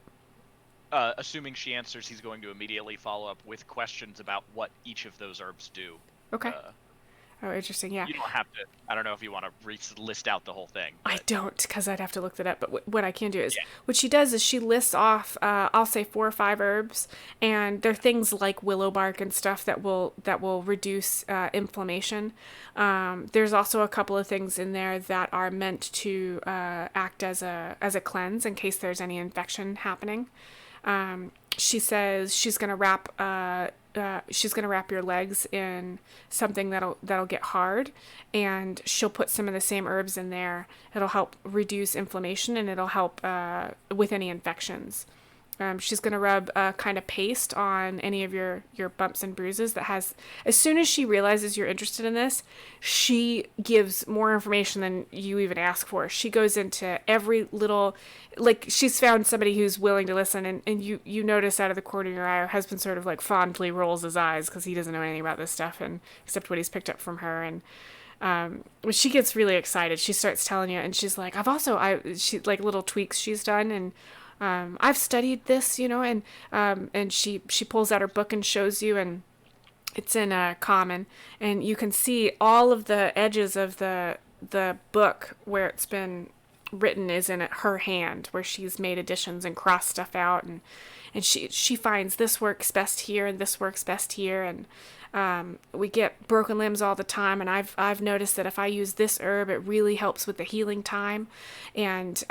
Assuming she answers, he's going to immediately follow up with questions about what each of those herbs do. Okay. Oh, interesting, yeah. You don't have to, I don't know if you want to list out the whole thing. But I don't, because I'd have to look that up. But what I can do is, what she does is she lists off, I'll say 4 or 5 herbs, and they're things like willow bark and stuff that will reduce inflammation. There's also a couple of things in there that are meant to act as a cleanse in case there's any infection happening. She says she's gonna wrap your legs in something that'll get hard, and she'll put some of the same herbs in there. It'll help reduce inflammation, and it'll help with any infections. She's going to rub a kind of paste on any of your bumps and bruises that has, as soon as she realizes you're interested in this, she gives more information than you even ask for. She goes into every little, like, she's found somebody who's willing to listen, and you notice out of the corner of your eye, her husband sort of like fondly rolls his eyes because he doesn't know anything about this stuff, and except what he's picked up from her. And when she gets really excited, she starts telling you, and she's like, she like little tweaks she's done, and I've studied this, and she pulls out her book and shows you, and it's in common, and you can see all of the edges of the book where it's been written is in her hand, where she's made additions and crossed stuff out, and she finds this works best here and this works best here, and we get broken limbs all the time, and I've noticed that if I use this herb, it really helps with the healing time, and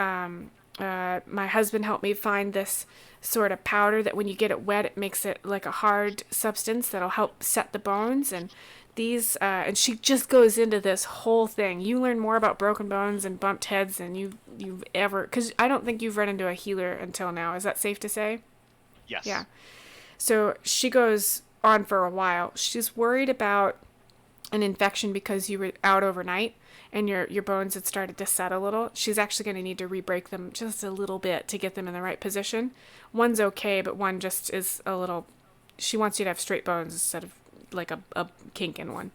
my husband helped me find this sort of powder that when you get it wet, it makes it like a hard substance that'll help set the bones. And these, and she just goes into this whole thing. You learn more about broken bones and bumped heads than you've ever, because I don't think you've run into a healer until now. Is that safe to say? Yes. Yeah. So she goes on for a while. She's worried about an infection because you were out overnight and your bones had started to set a little. She's actually going to need to re-break them just a little bit to get them in the right position. One's okay, but one just is a little, she wants you to have straight bones instead of like a kink in one.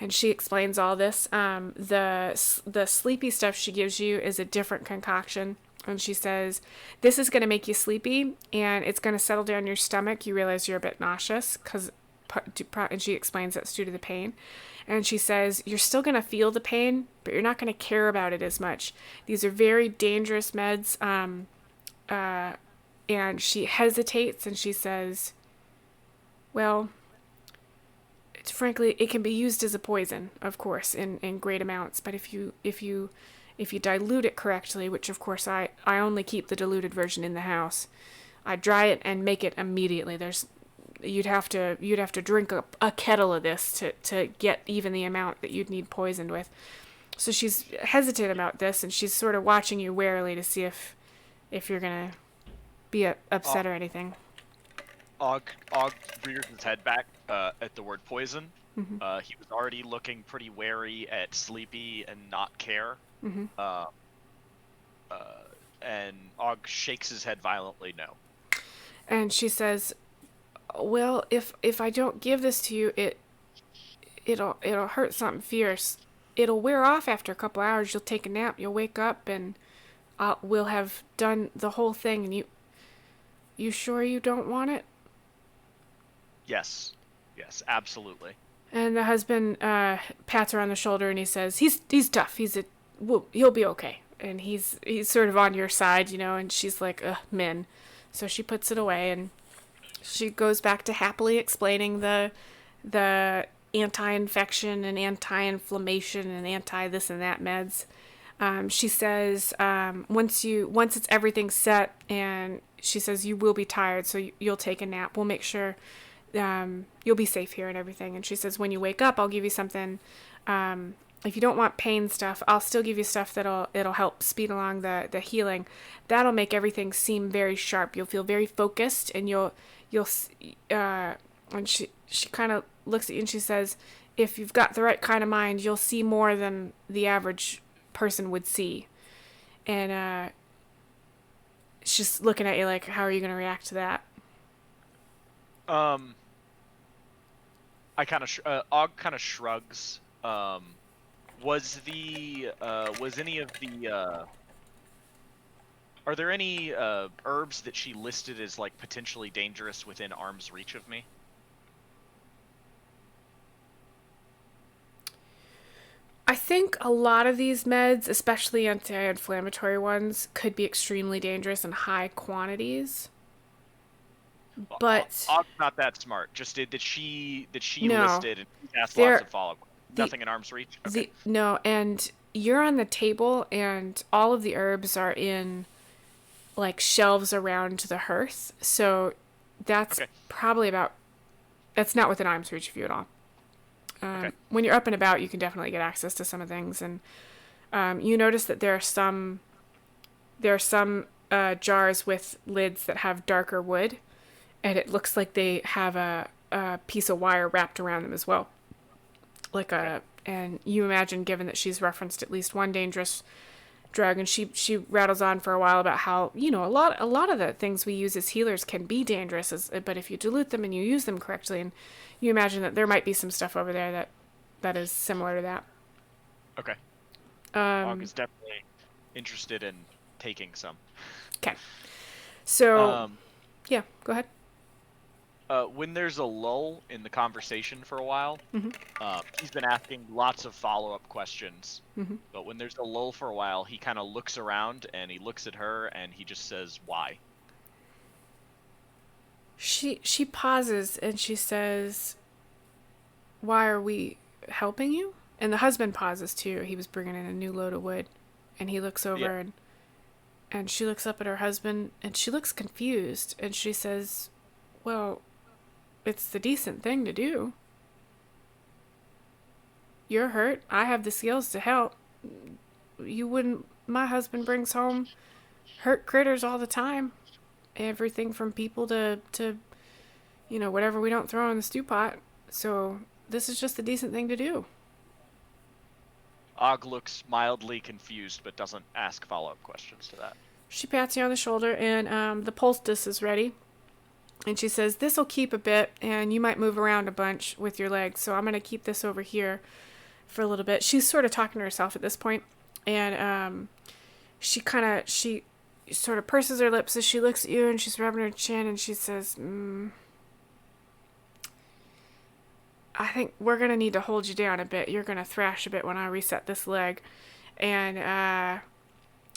And she explains all this. The sleepy stuff she gives you is a different concoction. And she says, this is going to make you sleepy, and it's going to settle down your stomach. You realize you're a bit nauseous, and she explains that's due to the pain. And she says, you're still going to feel the pain, but you're not going to care about it as much. These are very dangerous meds. And she hesitates, and she says, well, frankly, it can be used as a poison, of course, in great amounts. But if you if you dilute it correctly, which of course I only keep the diluted version in the house, I dry it and make it immediately. You'd have to drink a kettle of this to get even the amount that you'd need poisoned with. So she's hesitant about this, and she's sort of watching you warily to see if you're gonna be upset or anything. Og rears his head back at the word poison. Mm-hmm. He was already looking pretty wary at Sleepy and Not Care. Mm-hmm. And Og shakes his head violently no. And she says, "Well, if I don't give this to you, it'll hurt something fierce. It'll wear off after a couple hours. You'll take a nap. You'll wake up, and we'll have done the whole thing. And you sure you don't want it?" Yes, absolutely. And the husband pats her on the shoulder and he says, "He's tough. He'll be okay." And he's sort of on your side, And she's like, "Ugh, men." So she puts it away and she goes back to happily explaining the anti-infection and anti-inflammation and anti-this and that meds. She says once it's everything set, and she says you will be tired, so you'll take a nap. We'll make sure you'll be safe here and everything. And she says when you wake up, I'll give you something. If you don't want pain stuff, I'll still give you stuff it'll help speed along the healing. That'll make everything seem very sharp. You'll feel very focused, and you'll and she kind of looks at you and she says, if you've got the right kind of mind, you'll see more than the average person would see. And she's looking at you like, how are you going to react to that? Og kind of shrugs. Was any of the are there any herbs that she listed as like potentially dangerous within arm's reach of me? I think a lot of these meds, especially anti-inflammatory ones, could be extremely dangerous in high quantities. But Og's not that smart. Just did she No. listed and asked lots of follow-up. Nothing in arm's reach? Okay. No, and you're on the table, and all of the herbs are in, like, shelves around the hearth. So that's probably that's not within arm's reach of you at all. When you're up and about, you can definitely get access to some of things. And you notice that there are some jars with lids that have darker wood, and it looks like they have a piece of wire wrapped around them as well. And you imagine, given that she's referenced at least one dangerous drug, and she rattles on for a while about how, a lot of the things we use as healers can be dangerous, but if you dilute them and you use them correctly, and you imagine that there might be some stuff over there that is similar to that. Okay. Og is definitely interested in taking some. Okay. So, yeah, go ahead. When there's a lull in the conversation for a while, he's been asking lots of follow-up questions. Mm-hmm. But when there's a lull for a while, he kind of looks around and he looks at her and he just says, "Why?" She pauses and she says, "Why are we helping you?" And the husband pauses too. He was bringing in a new load of wood, and he looks over and she looks up at her husband and she looks confused, and she says, "Well, it's the decent thing to do. You're hurt. I have the skills to help. My husband brings home hurt critters all the time. Everything from people to whatever we don't throw in the stew pot. So this is just the decent thing to do." Og looks mildly confused, but doesn't ask follow-up questions to that. She pats you on the shoulder, and the poultice is ready. And she says, "This'll keep a bit, and you might move around a bunch with your legs, so I'm going to keep this over here for a little bit." She's sort of talking to herself at this point, and she sort of purses her lips as she looks at you, and she's rubbing her chin, and she says, "I think we're going to need to hold you down a bit. You're going to thrash a bit when I reset this leg." And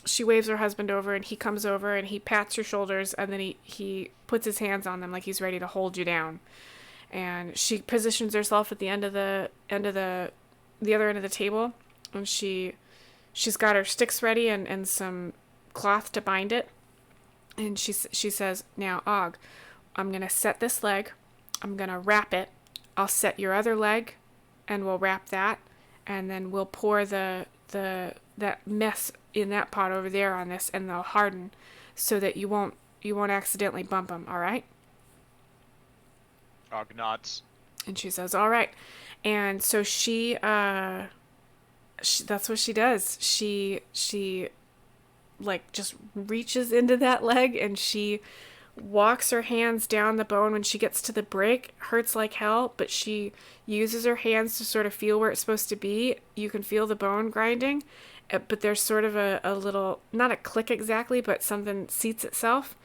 she waves her husband over, and he comes over and he pats your shoulders, and then he puts his hands on them like he's ready to hold you down. And she positions herself at the end of the other end of the table, and she she's got her sticks ready and some cloth to bind it. And she says, now, Og, I'm going to set this leg. I'm going to wrap it. I'll set your other leg, and we'll wrap that. And then we'll pour that mess in that pot over there on this, and they'll harden so that you won't accidentally bump them, all right? Og nods. And she says, all right. And so she that's what she does. She like just reaches into that leg and she walks her hands down the bone. When she gets to the break, hurts like hell, but she uses her hands to sort of feel where it's supposed to be. You can feel the bone grinding, but there's sort of a little, not a click exactly, but something seats itself,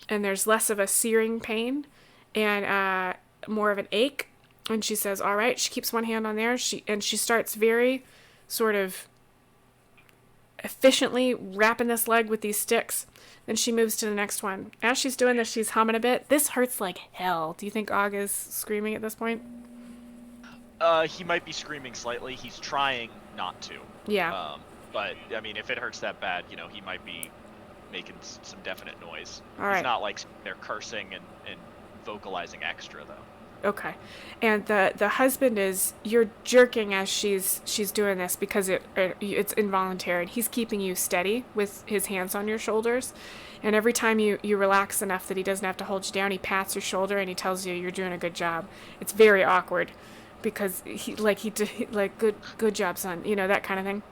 and there's less of a searing pain and more of an ache. And she says, all right. She keeps one hand on there. She starts very sort of efficiently wrapping this leg with these sticks. Then she moves to the next one. As she's doing this, she's humming a bit. This hurts like hell. Do you think Og is screaming at this point? He might be screaming slightly. He's trying not to. Yeah. But, I mean, if it hurts that bad, you know, he might be making some definite noise. All right. He's not like they're cursing and vocalizing extra, though. Okay. And the husband you're jerking as she's doing this because it's involuntary. He's keeping you steady with his hands on your shoulders. And every time you relax enough that he doesn't have to hold you down, he pats your shoulder and he tells you you're doing a good job. It's very awkward because good job, son, you know, that kind of thing.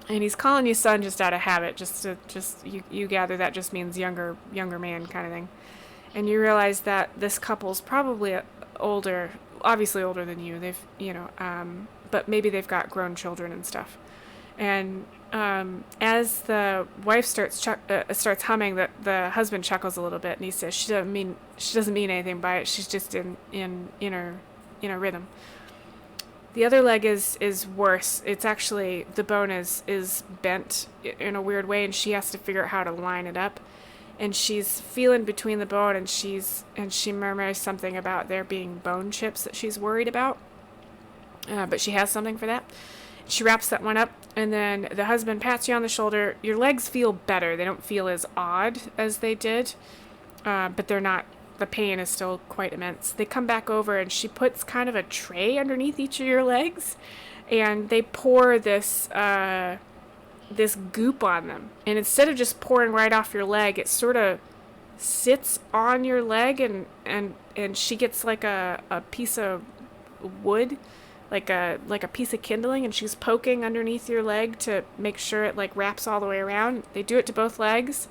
And he's calling you son just out of habit, just you gather that just means younger man kind of thing. And you realize that this couple's probably older, obviously older than you. They've, you know, but maybe they've got grown children and stuff. And as the wife starts humming, the husband chuckles a little bit, and he says she doesn't mean anything by it. She's just in her rhythm. The other leg is worse. It's actually, the bone is bent in a weird way, and she has to figure out how to line it up. And she's feeling between the bone, and she murmurs something about there being bone chips that she's worried about. But she has something for that. She wraps that one up, and then the husband pats you on the shoulder. Your legs feel better. They don't feel as odd as they did, but they're not. The pain is still quite immense. They come back over, and she puts kind of a tray underneath each of your legs, and they pour this goop on them. And instead of just pouring right off your leg, it sort of sits on your leg, and she gets like a piece of wood, like a piece of kindling, and she's poking underneath your leg to make sure it like wraps all the way around. They do it to both legs,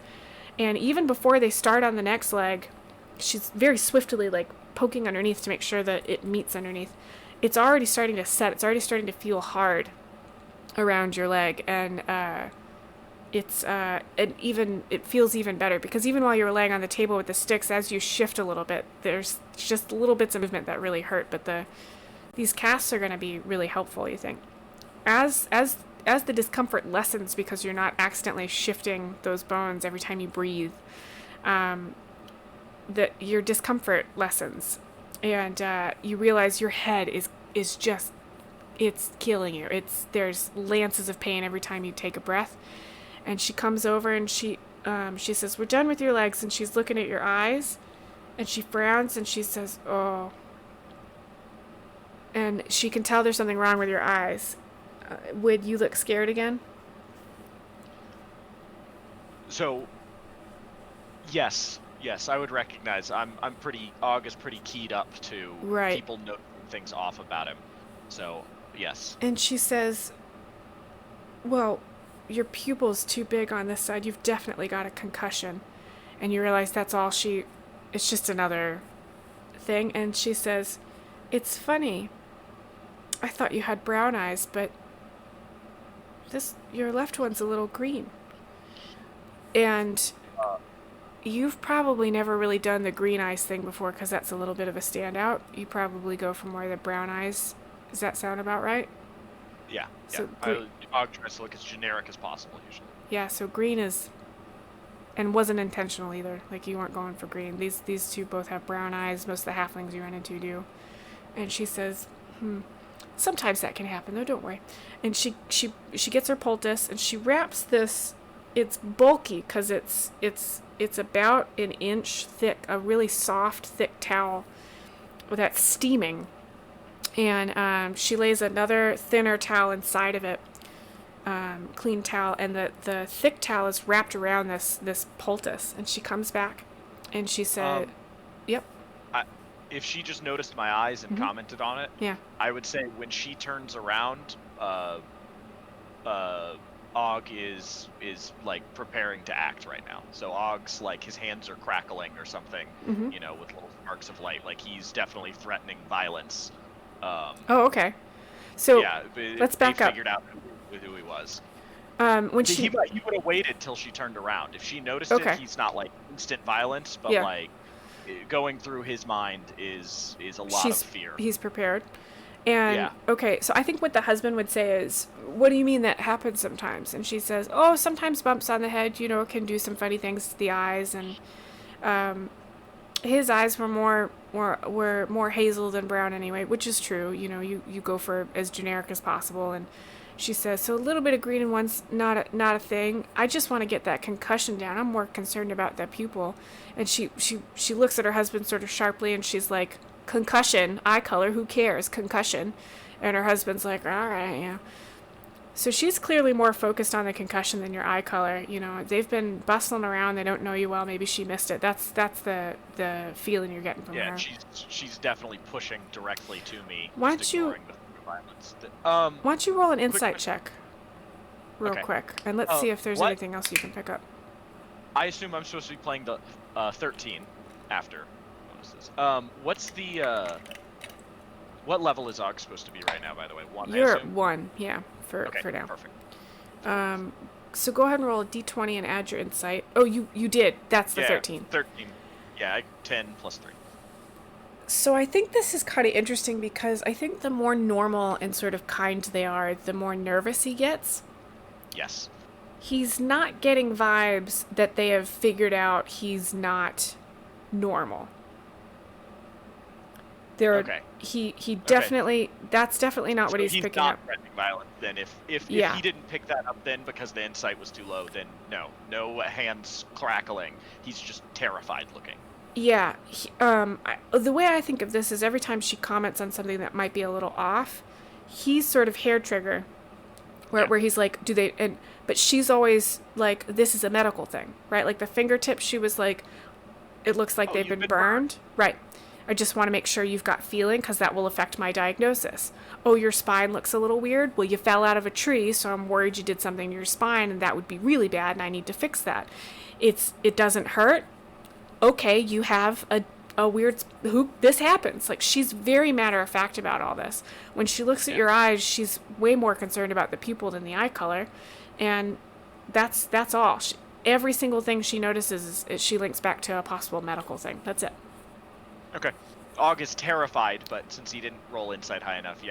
and even before they start on the next leg, she's very swiftly like poking underneath to make sure that it meets underneath. It's already starting to set. It's already starting to feel hard around your leg, and it feels even better, because even while you were laying on the table with the sticks, as you shift a little bit, there's just little bits of movement that really hurt, but these casts are going to be really helpful, you think. As the discomfort lessens because you're not accidentally shifting those bones every time you breathe, that your discomfort lessens, and you realize your head is just, it's killing you. There's lances of pain every time you take a breath. And she comes over and she says, we're done with your legs. And she's looking at your eyes, and she frowns and she says, oh. And she can tell there's something wrong with your eyes. Would you look scared again? So, yes, I would recognize. Og is pretty keyed up to people noting things off about him. So, yes. And she says, well, your pupil's too big on this side. You've definitely got a concussion. And you realize that's all it's just another thing. And she says, it's funny. I thought you had brown eyes, but your left one's a little green. And you've probably never really done the green eyes thing before, because that's a little bit of a standout. You probably go for more of the brown eyes. Does that sound about right? Yeah. So Og tries to look as generic as possible, usually. Yeah, so green is, and wasn't intentional either. Like, you weren't going for green. These two both have brown eyes. Most of the halflings you run into do. And she says, Sometimes that can happen, though. Don't worry. And she gets her poultice and she wraps this. It's bulky because it's about an inch thick, a really soft, thick towel that's steaming. And she lays another thinner towel inside of it, clean towel, and the thick towel is wrapped around this poultice. And she comes back, and she said, "Yep." If she just noticed my eyes and commented on it, yeah, I would say when she turns around, Og is like preparing to act right now. So Og's like his hands are crackling or something, with little sparks of light. Like he's definitely threatening violence. Oh, okay. So yeah, let's back up. Figured out who he was. When he would have waited till she turned around. If she noticed it, he's not like instant violence, but like going through his mind is a lot of fear. He's prepared. And okay, so I think what the husband would say is, "What do you mean that happens sometimes?" And she says, "Oh, sometimes bumps on the head, can do some funny things to the eyes." And his eyes were more hazel than brown anyway, which is true. You go for as generic as possible. And she says, "So a little bit of green in one's not a thing. I just want to get that concussion down. I'm more concerned about that pupil." And she looks at her husband sort of sharply, and she's like, "Concussion, eye color, who cares? Concussion." And her husband's like, "All right, yeah." So she's clearly more focused on the concussion than your eye color. They've been bustling around. They don't know you well. Maybe she missed it. That's the feeling you're getting from her. Yeah, she's definitely pushing directly to me. Why don't you roll an insight check real quick, and let's see if there's anything else you can pick up. I assume I'm supposed to be playing the 13 after bonuses. What's the what level is Og supposed to be right now, by the way? 1, You're at 1, yeah, for now. Perfect. So go ahead and roll a d20 and add your insight. Oh, you did. That's the 13. 13. Yeah, 10 plus 3. So I think this is kind of interesting because I think the more normal and sort of kind they are, the more nervous he gets. Yes. He's not getting vibes that they have figured out he's not normal. He definitely, that's definitely not what he's picking up. He's not threatening violence then. If he didn't pick that up then because the insight was too low, then no hands crackling. He's just terrified looking. Yeah. The way I think of this is every time she comments on something that might be a little off, he's sort of hair trigger, where he's like, but she's always like, this is a medical thing, right? Like the fingertips, she was like, it looks like they've been burned. Right. I just want to make sure you've got feeling because that will affect my diagnosis. Oh, your spine looks a little weird. Well, you fell out of a tree, so I'm worried you did something to your spine, and that would be really bad, and I need to fix that. It doesn't hurt. Okay, you have a weird, this happens. Like, she's very matter-of-fact about all this. When she looks at your eyes, she's way more concerned about the pupil than the eye color, and that's all. Every single thing she notices is she links back to a possible medical thing. That's it. Okay. Og is terrified, but since he didn't roll insight high enough,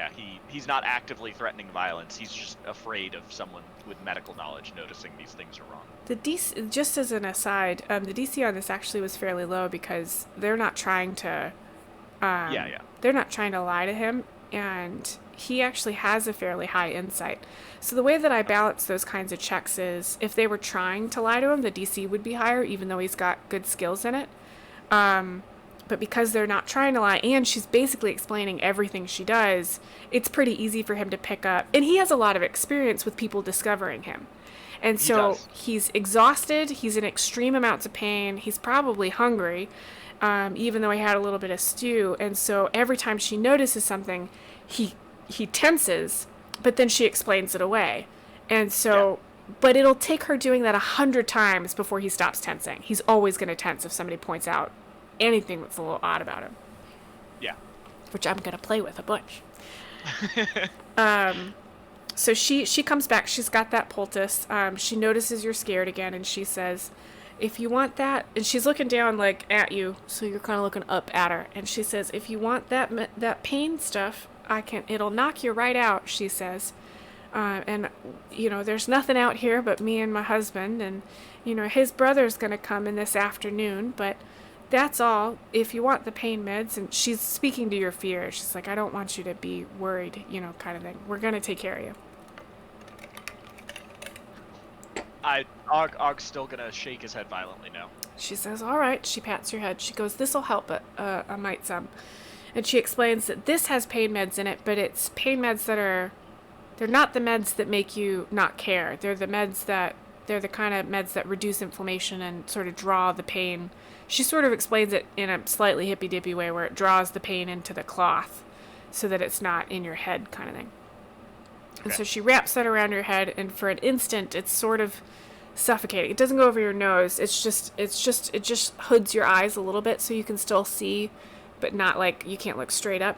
he's not actively threatening violence. He's just afraid of someone with medical knowledge noticing these things are wrong. The DC, just as an aside, the DC on this actually was fairly low because they're not trying to. They're not trying to lie to him, and he actually has a fairly high insight. So the way that I balance those kinds of checks is, if they were trying to lie to him, the DC would be higher, even though he's got good skills in it. But because they're not trying to lie, and she's basically explaining everything she does, it's pretty easy for him to pick up. And he has a lot of experience with people discovering him. And so he's exhausted, he's in extreme amounts of pain, he's probably hungry, even though he had a little bit of stew. And so every time she notices something, he tenses, but then she explains it away. And so, but it'll take her doing that 100 times before he stops tensing. He's always going to tense if somebody points out anything that's a little odd about him. Yeah. Which I'm going to play with a bunch. So she comes back. She's got that poultice. She notices you're scared again, and she says, if you want that, and she's looking down like at you, so you're kind of looking up at her, and she says, if you want that pain stuff, it'll knock you right out, she says. And there's nothing out here but me and my husband, and his brother's going to come in this afternoon, but That's all. If you want the pain meds, and she's speaking to your fear. She's like, I don't want you to be worried, kind of thing. We're going to take care of you. Og's still gonna shake his head violently now. She says, all right. She pats your head. She goes, this'll help a mite some. And she explains that this has pain meds in it, but it's pain meds they're not the meds that make you not care. They're the kind of meds that reduce inflammation and sort of draw the pain. She sort of explains it in a slightly hippy-dippy way where it draws the pain into the cloth so that it's not in your head kind of thing. Okay. And so she wraps that around your head, and for an instant, it's sort of suffocating. It doesn't go over your nose. It just hoods your eyes a little bit so you can still see, but not like you can't look straight up.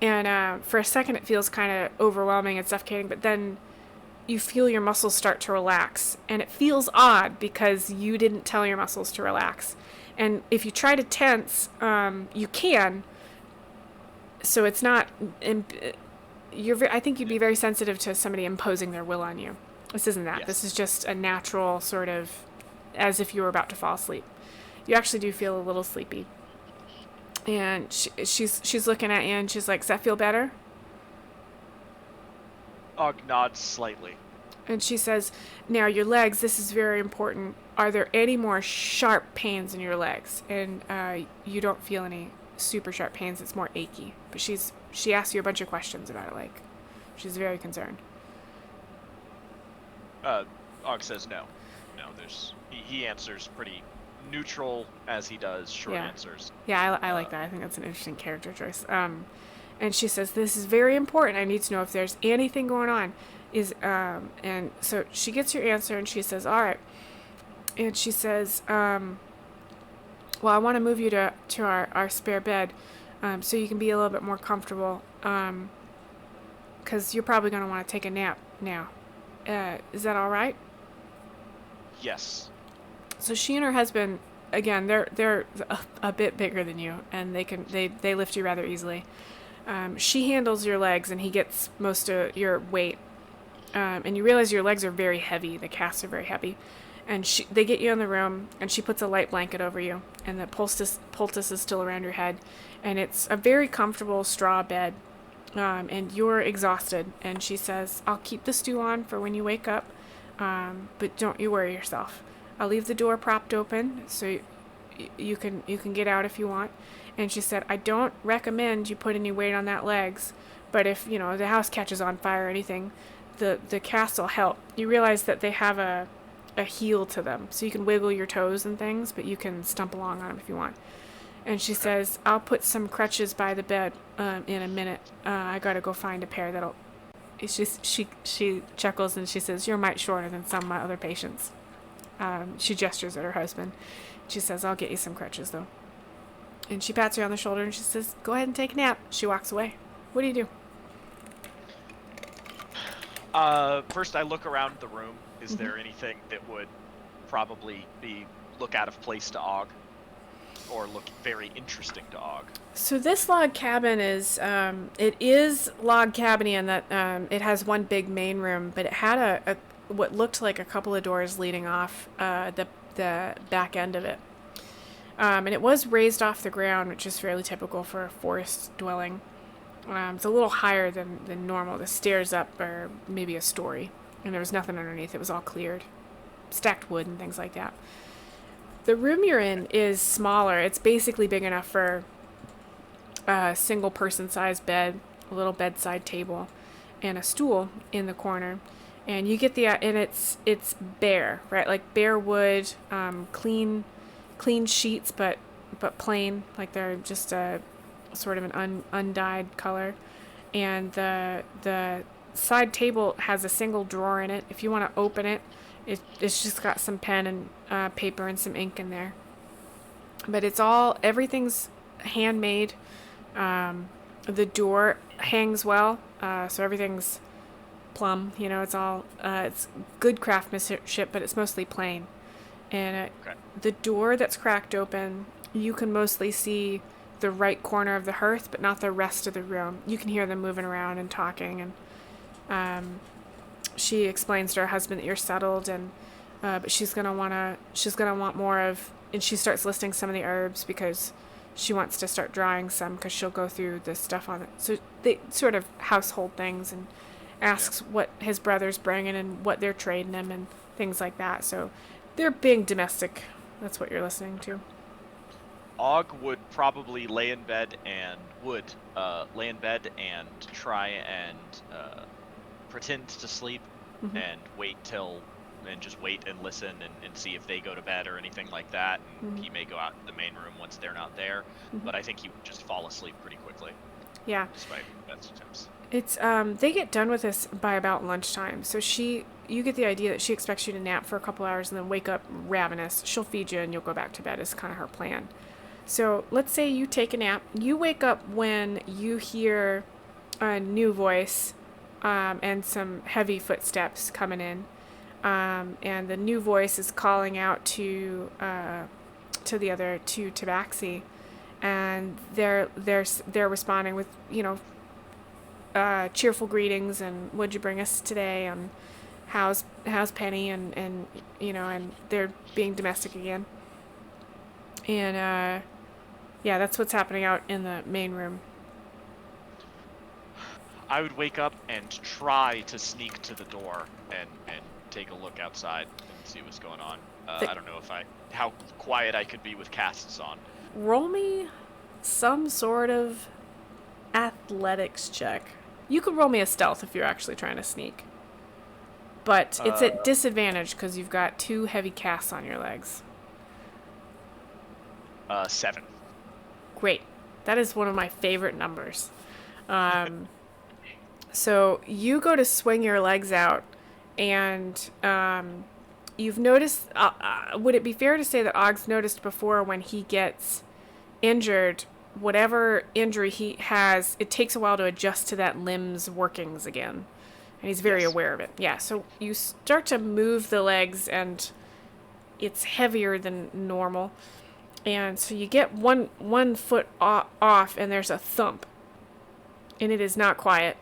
And for a second, it feels kind of overwhelming and suffocating, but then you feel your muscles start to relax. And it feels odd because you didn't tell your muscles to relax. And if you try to tense, you can. So it's not... I think you'd be very sensitive to somebody imposing their will on you. This isn't that. Yes. This is just a natural sort of, as if you were about to fall asleep. You actually do feel a little sleepy. And she's looking at you and she's like, does that feel better? Og nods slightly. And she says, now your legs, this is very important. Are there any more sharp pains in your legs? And you don't feel any super sharp pains. It's more achy. But she asks you a bunch of questions about it. Like, she's very concerned. Og says no. No, he answers pretty neutral as he does short answers. Yeah, I like that. I think that's an interesting character choice. And she says, this is very important. I need to know if there's anything going on. And so she gets your answer and she says, all right. And she says, well, I want to move you to our spare bed so you can be a little bit more comfortable because you're probably going to want to take a nap now. Is that all right? Yes. So she and her husband, again, they're a bit bigger than you, and they lift you rather easily. She handles your legs, and he gets most of your weight. And you realize your legs are very heavy. The casts are very heavy. And they get you in the room, and she puts a light blanket over you, and the poultice is still around your head. And it's a very comfortable straw bed. And you're exhausted. And she says, I'll keep the stew on for when you wake up, but don't you worry yourself. I'll leave the door propped open so you can get out if you want. And she said, I don't recommend you put any weight on that legs, but if the house catches on fire or anything, the cast will help. You realize that they have a heel to them, so you can wiggle your toes and things, but you can stump along on them if you want. And she says, I'll put some crutches by the bed in a minute. I gotta go find a pair that'll... She chuckles and she says, you're a mite shorter than some of my other patients. She gestures at her husband. She says, I'll get you some crutches, though. And she pats her on the shoulder and she says, go ahead and take a nap. She walks away. What do you do? First I look around the room. Is there anything that would probably look out of place to Og? Or look very interesting to Og? So this log cabin is, it is log cabin-y in that it has one big main room, but it had what looked like a couple of doors leading off the back end of it. And it was raised off the ground, which is fairly typical for a forest dwelling. It's a little higher than normal. The stairs up are maybe a story, and there was nothing underneath. It was all cleared. Stacked wood and things like that. The room you're in is smaller. It's basically big enough for a single person sized bed, a little bedside table, and a stool in the corner. And you get and it's bare, right? Like bare wood, clean sheets, but plain, like they're just a sort of an undyed color. And the side table has a single drawer in it. If you want to open it, it's just got some pen and paper and some ink in there. But everything's handmade. The door hangs well, so everything's plumb. It's all it's good craftsmanship, but it's mostly plain. And the door that's cracked open, you can mostly see the right corner of the hearth, but not the rest of the room. You can hear them moving around and talking, and she explains to her husband that you're settled, and but she's gonna want more of and she starts listing some of the herbs because she wants to start drawing some because she'll go through the stuff on it. So they sort of household things, and asks what his brother's bringing and what they're trading him and things like that. So they're being domestic. That's what you're listening to. Og would probably lay in bed and try and pretend to sleep and just wait and listen and see if they go to bed or anything like that. And he may go out in the main room once they're not there, but I think he would just fall asleep pretty quickly. Yeah. Despite best attempts. It's they get done with this by about lunchtime. So you get the idea that she expects you to nap for a couple hours and then wake up ravenous. She'll feed you and you'll go back to bed is kind of her plan. So let's say you take a nap. You wake up when you hear a new voice and some heavy footsteps coming in. And the new voice is calling out to the other two Tabaxi, and they're responding with cheerful greetings and what'd you bring us today and how's Penny and they're being domestic again. And yeah, that's what's happening out in the main room. I would wake up and try to sneak to the door and take a look outside and see what's going on. I don't know how quiet I could be with casts on. Roll me some sort of athletics check. You could roll me a stealth if you're actually trying to sneak. But it's at disadvantage because you've got 2 heavy casts on your legs. 7. Great. That is one of my favorite numbers. So you go to swing your legs out, and you've noticed... would it be fair to say that Og's noticed before when he gets injured, whatever injury he has, it takes a while to adjust to that limb's workings again. And he's very aware of it. Yeah, so you start to move the legs, and it's heavier than normal. And so you get one foot off, and there's a thump. And it is not quiet.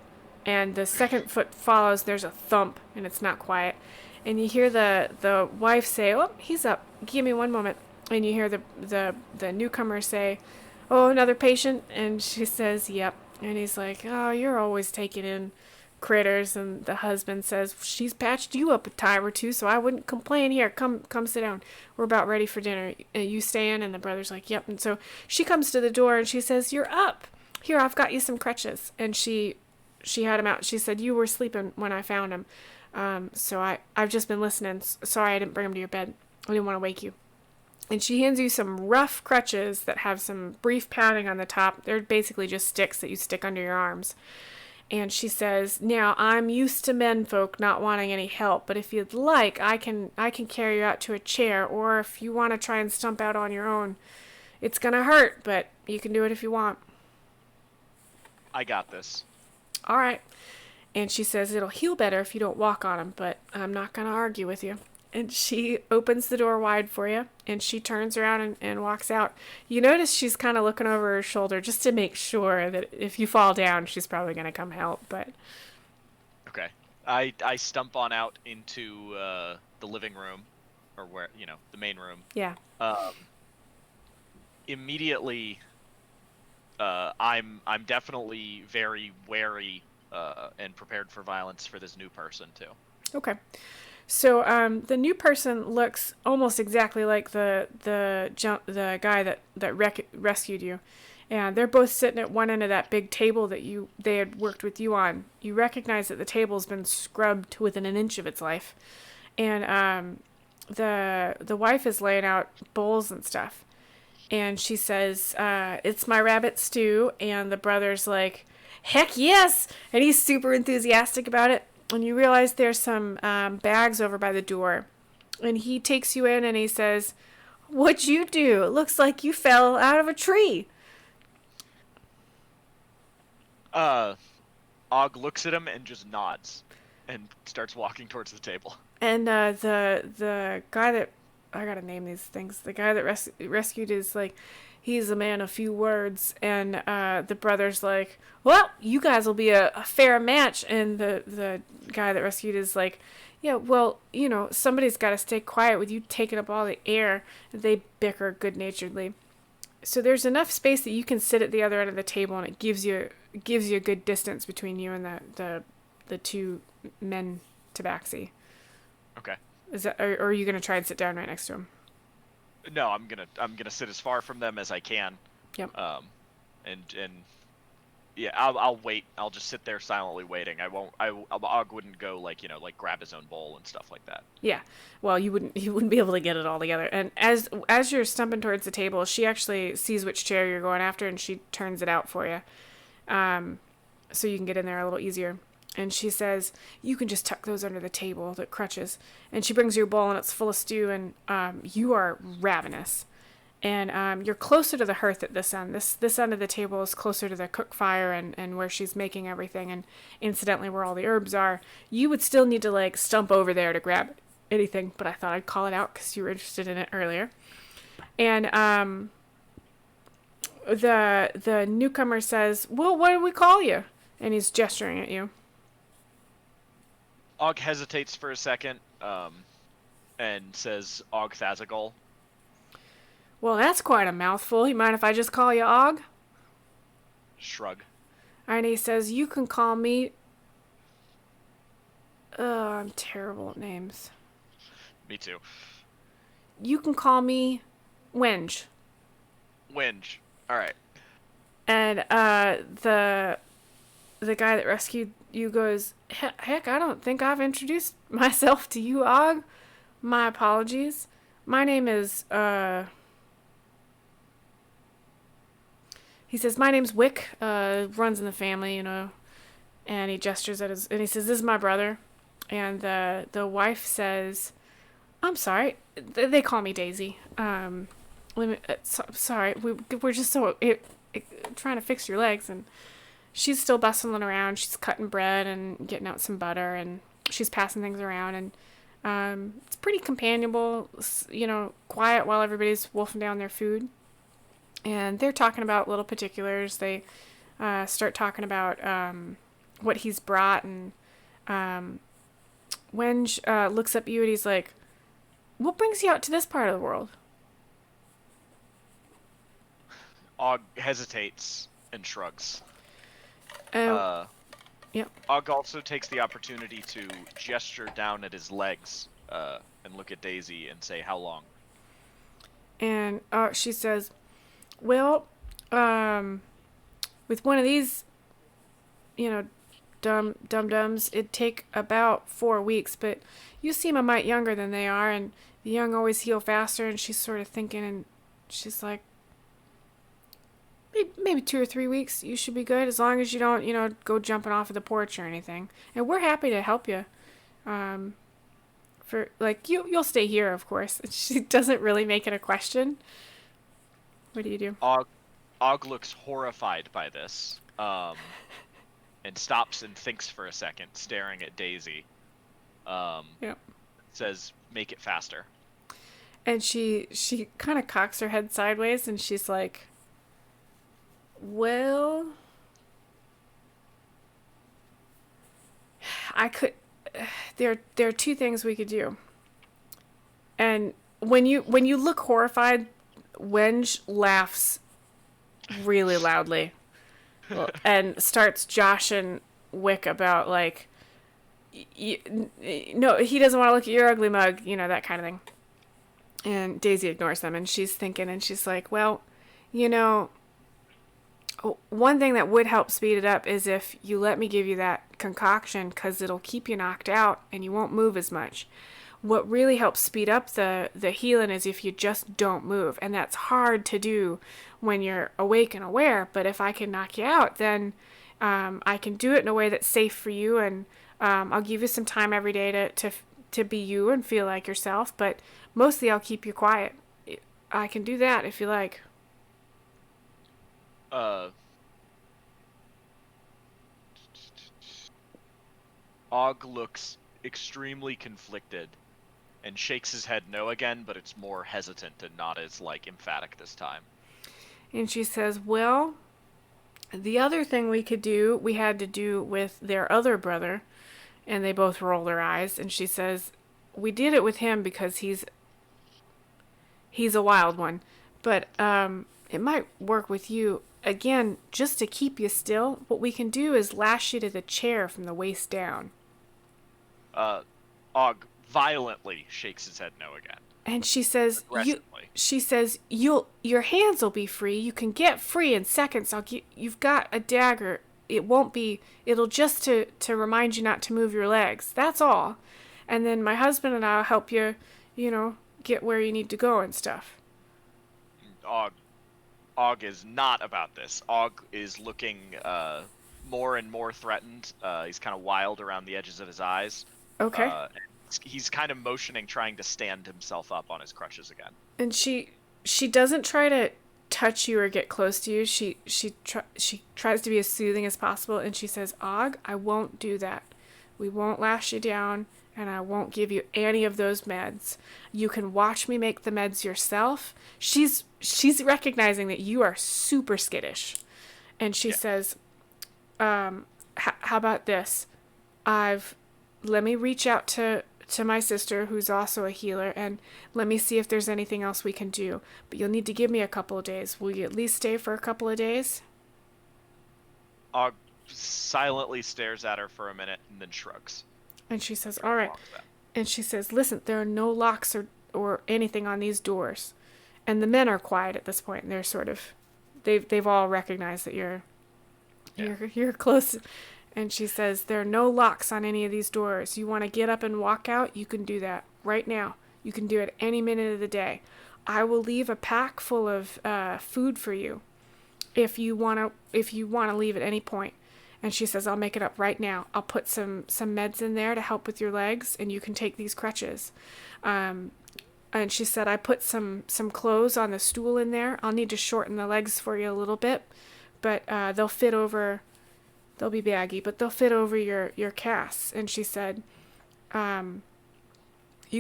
And the second foot follows, there's a thump, and it's not quiet. And you hear the wife say, "Oh, he's up. Give me one moment." And you hear the newcomer say, "Oh, another patient?" And she says, "Yep." And he's like, "Oh, you're always taking in critters." And the husband says, "She's patched you up a time or two, so I wouldn't complain. Here, come sit down. We're about ready for dinner. You staying?" And the brother's like, "Yep." And so she comes to the door and she says, "You're up. Here, I've got you some crutches." And she had him out. She said, "You were sleeping when I found him. So I've just been listening. Sorry I didn't bring him to your bed. I didn't want to wake you." And she hands you some rough crutches that have some brief padding on the top. They're basically just sticks that you stick under your arms. And she says, "Now, I'm used to menfolk not wanting any help, but if you'd like, I can carry you out to a chair, or if you want to try and stump out on your own. It's going to hurt, but you can do it if you want." I got this. "All right." And she says, "It'll heal better if you don't walk on him, but I'm not going to argue with you." And she opens the door wide for you, and she turns around and walks out. You notice she's kind of looking over her shoulder just to make sure that if you fall down, she's probably going to come help. But okay, I stump on out into the living room, or where the main room. Yeah. Immediately, I'm definitely very wary and prepared for violence for this new person too. Okay. So the new person looks almost exactly like the guy that rescued you, and they're both sitting at one end of that big table that they had worked with you on. You recognize that the table's been scrubbed to within an inch of its life, and the wife is laying out bowls and stuff, and she says, "It's my rabbit stew," and the brother's like, "Heck yes!" and he's super enthusiastic about it. And you realize there's some bags over by the door. And he takes you in and he says, "What'd you do? It looks like you fell out of a tree." Og looks at him and just nods and starts walking towards the table. And the guy that... I gotta name these things. The guy that rescued is like, he's a man of few words. And the brother's like, well, you guys will be a fair match. And the guy that rescued is like, yeah, well, somebody's got to stay quiet with you taking up all the air. They bicker good-naturedly. So there's enough space that you can sit at the other end of the table, and it gives you a good distance between you and the two men Tabaxi. Okay. Is that, or are you gonna try and sit down right next to him? No, I'm gonna sit as far from them as I can. Yep. And yeah, I'll wait. I'll just sit there silently waiting. I won't. Og wouldn't go like grab his own bowl and stuff like that. Yeah. Well, you wouldn't be able to get it all together. And as you're stumping towards the table, she actually sees which chair you're going after, and she turns it out for you, so you can get in there a little easier. And she says, you can just tuck those under the table, the crutches. And she brings you a bowl, and it's full of stew, and you are ravenous. And you're closer to the hearth at this end. This end of the table is closer to the cook fire and where she's making everything, and incidentally where all the herbs are. You would still need to like stump over there to grab anything, but I thought I'd call it out because you were interested in it earlier. And the newcomer says, well, what do we call you? And he's gesturing at you. Og hesitates for a second, and says Og Thazagol. Well, that's quite a mouthful. You mind if I just call you Og? Shrug. And he says, you can call me... I'm terrible at names. Me too. You can call me Wenge. Wenge. Alright. And the guy that rescued you goes, heck, I don't think I've introduced myself to you, Og. My apologies. My name is, He says, my name's Wick, runs in the family, and he gestures at and he says, this is my brother. And the wife says, I'm sorry, they call me Daisy. Sorry, we're just so trying to fix your legs. And she's still bustling around. She's cutting bread and getting out some butter, and she's passing things around. And it's pretty companionable, quiet while everybody's wolfing down their food. And they're talking about little particulars. They start talking about what he's brought. And Wenge looks up at you and he's like, what brings you out to this part of the world? Og hesitates and shrugs. Yep. Og also takes the opportunity to gesture down at his legs and look at Daisy and say, how long? And she says, well, with one of these, dum-dums, it'd take about 4 weeks, but you seem a mite younger than they are, and the young always heal faster. And she's sort of thinking, and she's like, maybe 2 or 3 weeks, you should be good, as long as you don't, go jumping off of the porch or anything. And we're happy to help you. For, like, you'll stay here, of course. She doesn't really make it a question. What do you do? Og looks horrified by this, and stops and thinks for a second, staring at Daisy. Yep. Says, make it faster. And she kind of cocks her head sideways, and she's like, well, there are two things we could do. And when you look horrified, Wenge laughs really loudly and starts joshing Wick about, like, no, he doesn't want to look at your ugly mug, that kind of thing. And Daisy ignores them, and she's thinking, and she's like, well, one thing that would help speed it up is if you let me give you that concoction, because it'll keep you knocked out and you won't move as much. What really helps speed up the healing is if you just don't move, and that's hard to do when you're awake and aware. But if I can knock you out, then I can do it in a way that's safe for you, and I'll give you some time every day to be you and feel like yourself. But mostly I'll keep you quiet. I can do that if you like. Og looks extremely conflicted and shakes his head no again, but it's more hesitant and not as, like, emphatic this time. And she says, well, the other thing we had to do with their other brother. And they both roll their eyes. And she says, we did it with him because he's a wild one. But it might work with you. Again, just to keep you still, what we can do is lash you to the chair from the waist down. Og violently shakes his head no again. And she says, your hands will be free. You can get free in seconds. You've got a dagger. It'll just to remind you not to move your legs. That's all. And then my husband and I'll help you, get where you need to go and stuff. Og is not about this. Og is looking more and more threatened. He's kind of wild around the edges of his eyes. Okay. He's kind of motioning, trying to stand himself up on his crutches again. And she doesn't try to touch you or get close to you. She tries to be as soothing as possible, and she says, Og, I won't do that. We won't lash you down, and I won't give you any of those meds. You can watch me make the meds yourself. She's recognizing that you are super skittish. And she says, how about this? Let me reach out to my sister, who's also a healer, and let me see if there's anything else we can do. But you'll need to give me a couple of days. Will you at least stay for a couple of days? Og silently stares at her for a minute and then shrugs. And she says, all right. And she says, listen, there are no locks or anything on these doors. And the men are quiet at this point, and they're sort of, they've all recognized that you're close. And she says, there are no locks on any of these doors. You want to get up and walk out? You can do that right now. You can do it any minute of the day. I will leave a pack full of food for you if you want to leave at any point. And she says, I'll make it up right now. I'll put some meds in there to help with your legs, and you can take these crutches. And she said, I put some clothes on the stool in there. I'll need to shorten the legs for you a little bit, but they'll fit over. They'll be baggy, but they'll fit over your casts. And she said, you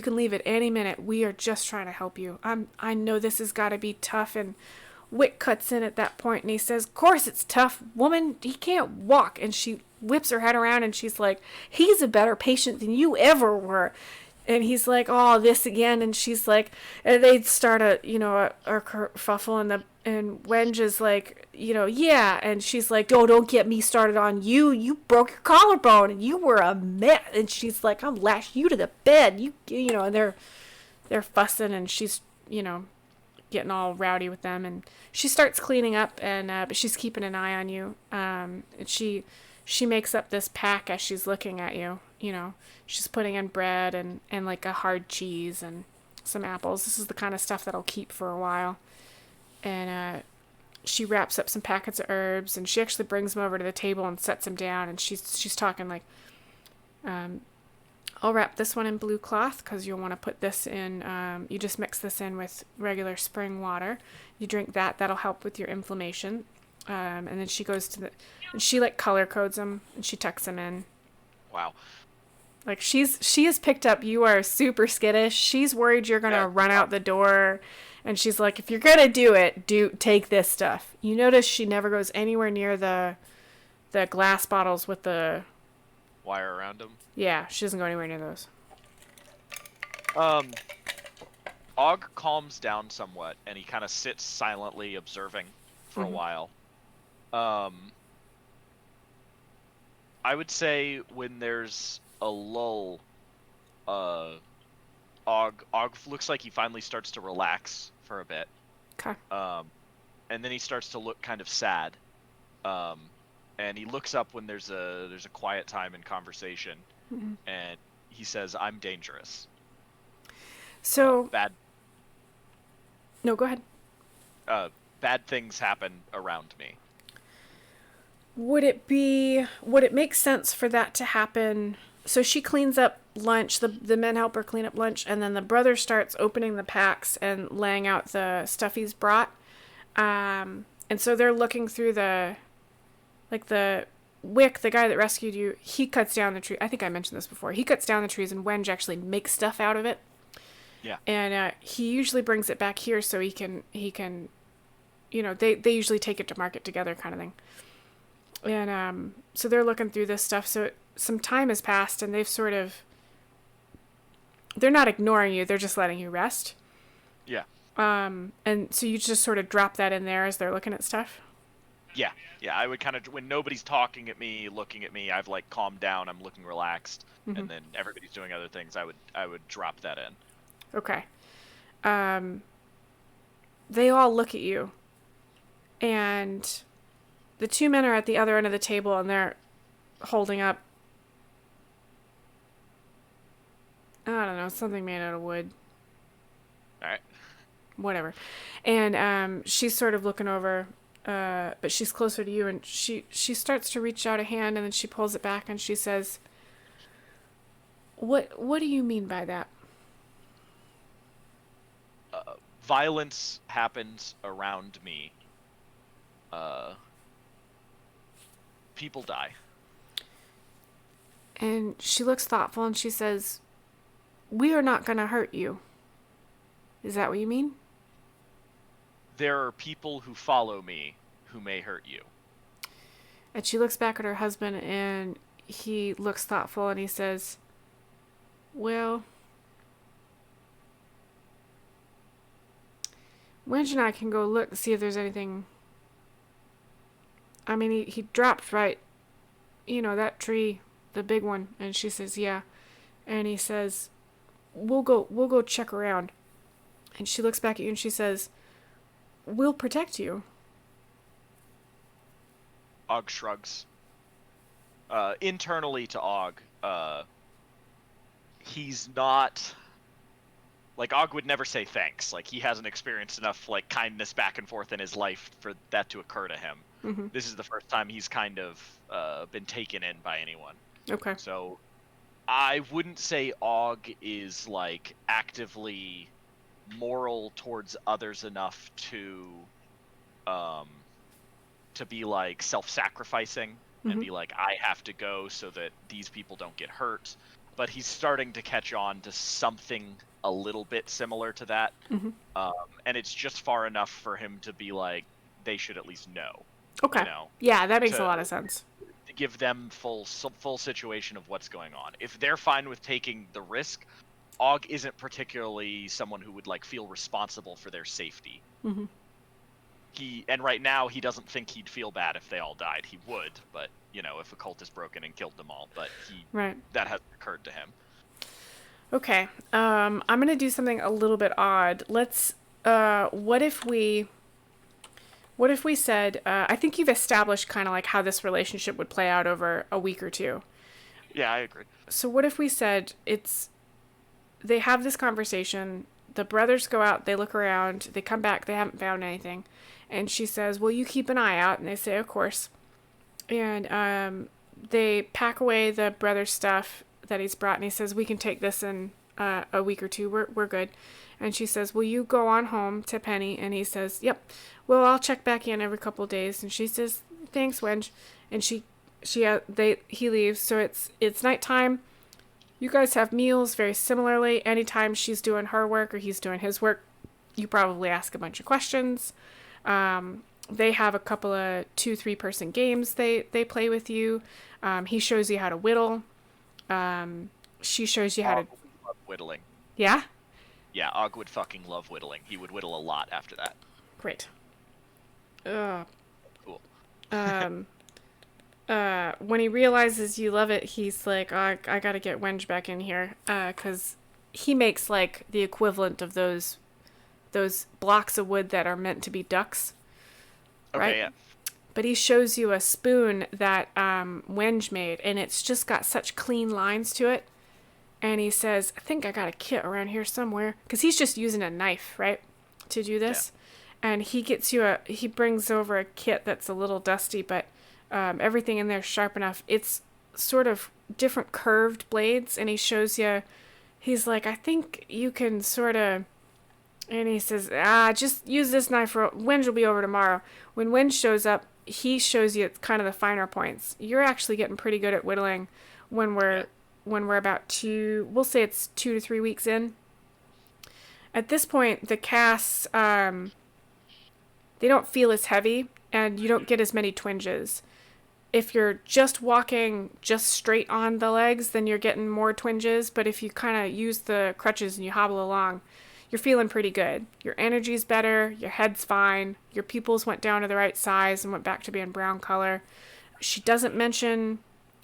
can leave at any minute. We are just trying to help you. I know this has got to be tough. And Wick cuts in at that point, and he says, of course it's tough, woman. He can't walk. And she whips her head around, and she's like, he's a better patient than you ever were. And he's like, oh, this again. And she's like, and they start a kerfuffle, and Wenge is like, yeah. And she's like, oh, don't get me started on you. You broke your collarbone, and you were a mess. And she's like, I'll lash you to the bed. And they're fussing, and she's, getting all rowdy with them. And she starts cleaning up, and but she's keeping an eye on you. And she makes up this pack as she's looking at you. She's putting in bread and like a hard cheese and some apples. This is the kind of stuff that'll keep for a while. And she wraps up some packets of herbs, and she actually brings them over to the table and sets them down. And she's talking like, I'll wrap this one in blue cloth because you'll want to put this in. You just mix this in with regular spring water. You drink that. That'll help with your inflammation. And then she goes and she like color codes them, and she tucks them in. Wow. Like she has picked up you are super skittish. She's worried you're gonna run out the door, and she's like, if you're gonna do it, take this stuff. You notice she never goes anywhere near the glass bottles with the wire around them. Yeah, she doesn't go anywhere near those. Og calms down somewhat, and he kind of sits silently observing for a while. I would say when there's a lull, Og looks like he finally starts to relax for a bit. Okay. And then he starts to look kind of sad. And he looks up when there's a quiet time in conversation, and he says, "I'm dangerous." So bad. No, go ahead. Bad things happen around me. Would it make sense for that to happen? So she cleans up lunch, the men help her clean up lunch, and then the brother starts opening the packs and laying out the stuff he's brought. And so they're looking through the Wick, the guy that rescued you, he cuts down the tree. I think I mentioned this before. He cuts down the trees, and Wenge actually makes stuff out of it. Yeah. And he usually brings it back here so he can they usually take it to market together kind of thing. And so they're looking through this stuff. So some time has passed, and they're not ignoring you. They're just letting you rest. Yeah. And so you just sort of drop that in there as they're looking at stuff. Yeah. Yeah. I would kind of, when nobody's talking at me, looking at me, I've like calmed down. I'm looking relaxed, and then everybody's doing other things. I would drop that in. Okay. They all look at you, and the two men are at the other end of the table, and they're holding up, I don't know, something made out of wood. All right. Whatever. And she's sort of looking over, but she's closer to you, and she starts to reach out a hand, and then she pulls it back, and she says, What do you mean by that? Violence happens around me. People die. And she looks thoughtful, and she says, we are not going to hurt you. Is that what you mean? There are people who follow me who may hurt you. And she looks back at her husband, and he looks thoughtful, and he says, well, Wenj and I can go look to see if there's anything. I mean, he dropped right, that tree, the big one. And she says, yeah. And he says, we'll go check around. And she looks back at you and she says, we'll protect you. Og shrugs. Internally to Og, he's not... Like, Og would never say thanks. Like, he hasn't experienced enough, like, kindness back and forth in his life for that to occur to him. Mm-hmm. This is the first time he's kind of been taken in by anyone. Okay. So, I wouldn't say Og is, like, actively moral towards others enough to be, like, self-sacrificing and be like, I have to go so that these people don't get hurt. But he's starting to catch on to something a little bit similar to that. And it's just far enough for him to be like, they should at least know. Okay. Yeah, that makes a lot of sense. To give them full situation of what's going on. If they're fine with taking the risk, Og isn't particularly someone who would like feel responsible for their safety. And right now he doesn't think he'd feel bad if they all died. He would, but if a cult is broken and killed them all, but that hasn't occurred to him. Okay. I'm going to do something a little bit odd. Let's, what if we said, I think you've established kind of like how this relationship would play out over a week or two. Yeah, I agree. So what if we said they have this conversation, the brothers go out, they look around, they come back, they haven't found anything. And she says, well, you keep an eye out. And they say, of course. And they pack away the brother's stuff that he's brought. And he says, we can take this in a week or two. We're good. And she says, will you go on home to Penny? And he says, yep. Well, I'll check back in every couple of days. And she says, thanks, Wenj. And he leaves. So it's nighttime. You guys have meals very similarly. Anytime she's doing her work or he's doing his work, you probably ask a bunch of questions. They have a couple of 2-3 person games they play with you. He shows you how to whittle. She shows you how to love whittling. Yeah? Yeah, Og would fucking love whittling. He would whittle a lot after that. Great. Cool. When he realizes you love it, he's like, oh, I gotta get Wenj back in here. 'Cause he makes like the equivalent of those blocks of wood that are meant to be ducks. Okay, right? Yeah. But he shows you a spoon that Wenj made, and it's just got such clean lines to it. And he says, I think I got a kit around here somewhere. Because he's just using a knife, right, to do this. Yeah. And he brings over a kit that's a little dusty, but everything in there is sharp enough. It's sort of different curved blades, and he shows you, he's like, I think you can sort of... And he says, just use this knife. Wenj will be over tomorrow. When Wenj shows up, he shows you kind of the finer points. You're actually getting pretty good at whittling when we're about we'll say it's 2 to 3 weeks in. At this point, the casts, they don't feel as heavy, and you don't get as many twinges. If you're just walking just straight on the legs, then you're getting more twinges. But if you kind of use the crutches and you hobble along, you're feeling pretty good. Your energy's better, your head's fine, your pupils went down to the right size and went back to being brown color. She doesn't mention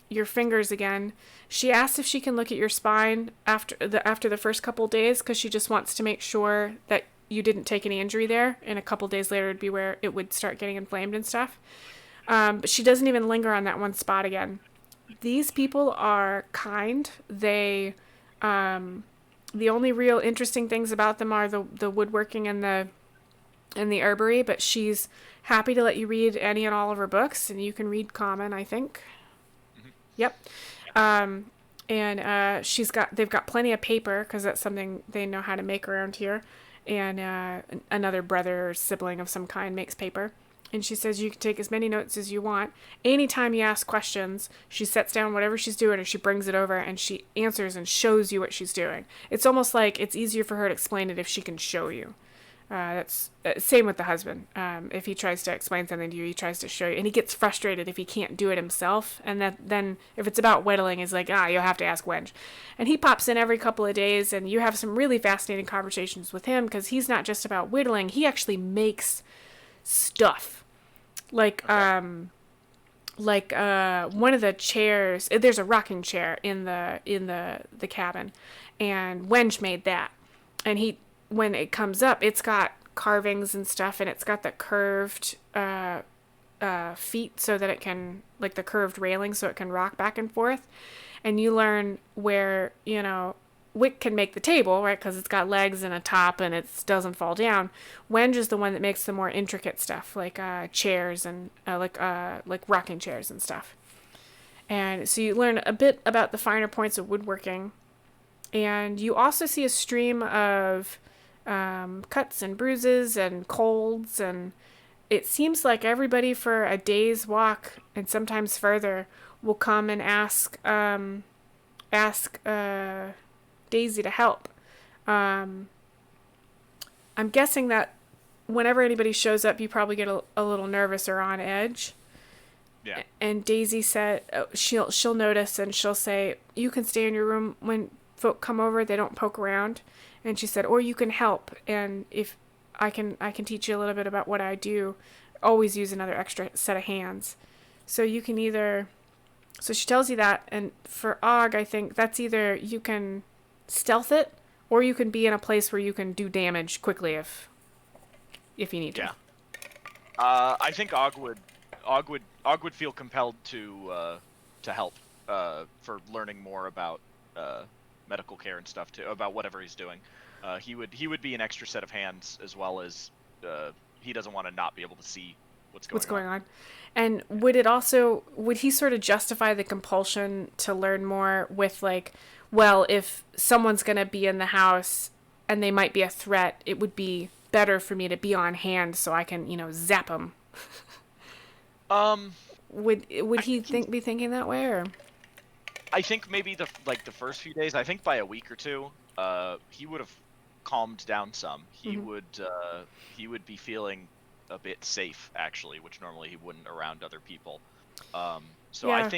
your fingers again. She asks if she can look at your spine after the first couple days, because she just wants to make sure that you didn't take any injury there, and a couple days later would be where it would start getting inflamed and stuff. But she doesn't even linger on that one spot again. These people are kind. The only real interesting things about them are the woodworking and the herbery, but she's happy to let you read any and all of her books, and you can read common, I think. Mm-hmm. Yep. They've got plenty of paper, because that's something they know how to make around here. And another brother or sibling of some kind makes paper. And she says you can take as many notes as you want. Anytime you ask questions, she sets down whatever she's doing, and she brings it over, and she answers and shows you what she's doing. It's almost like it's easier for her to explain it if she can show you. That's same with the husband. If he tries to explain something to you, he tries to show you, and he gets frustrated if he can't do it himself. And then if it's about whittling, he's like, you'll have to ask Wenj. And he pops in every couple of days, and you have some really fascinating conversations with him, because he's not just about whittling. He actually makes stuff. Like one of the chairs. There's a rocking chair in the cabin, and Wenj made that. And when it comes up, it's got carvings and stuff, and it's got the curved feet, so that it can, like the curved railing, so it can rock back and forth. And you learn where, Wick can make the table, right, because it's got legs and a top, and it doesn't fall down. Wenj is the one that makes the more intricate stuff, like chairs and like rocking chairs and stuff. And so you learn a bit about the finer points of woodworking, and you also see a stream of cuts and bruises and colds, and it seems like everybody for a day's walk, and sometimes further, will come and ask Daisy to help. I'm guessing that whenever anybody shows up, you probably get a little nervous or on edge. Yeah. And Daisy said she'll notice, and she'll say, you can stay in your room when folk come over. They don't poke around. And she said, or you can help, and if I can teach you a little bit about what I do. Always use another extra set of hands. So you can either. So she tells you that, and for Og, I think that's either you can stealth it, or you can be in a place where you can do damage quickly if you need to. Yeah. I think Og would feel compelled to help for learning more about medical care and stuff too, about whatever he's doing. He would be an extra set of hands, as well as he doesn't want to not be able to see what's going on. And would he sort of justify the compulsion to learn more with, like, well, if someone's going to be in the house and they might be a threat, it would be better for me to be on hand so I can, zap them. Would he be thinking that way, or? I think maybe the first few days. I think by a week or two, he would have calmed down some. He would be feeling a bit safe, actually, which normally he wouldn't around other people. So yeah.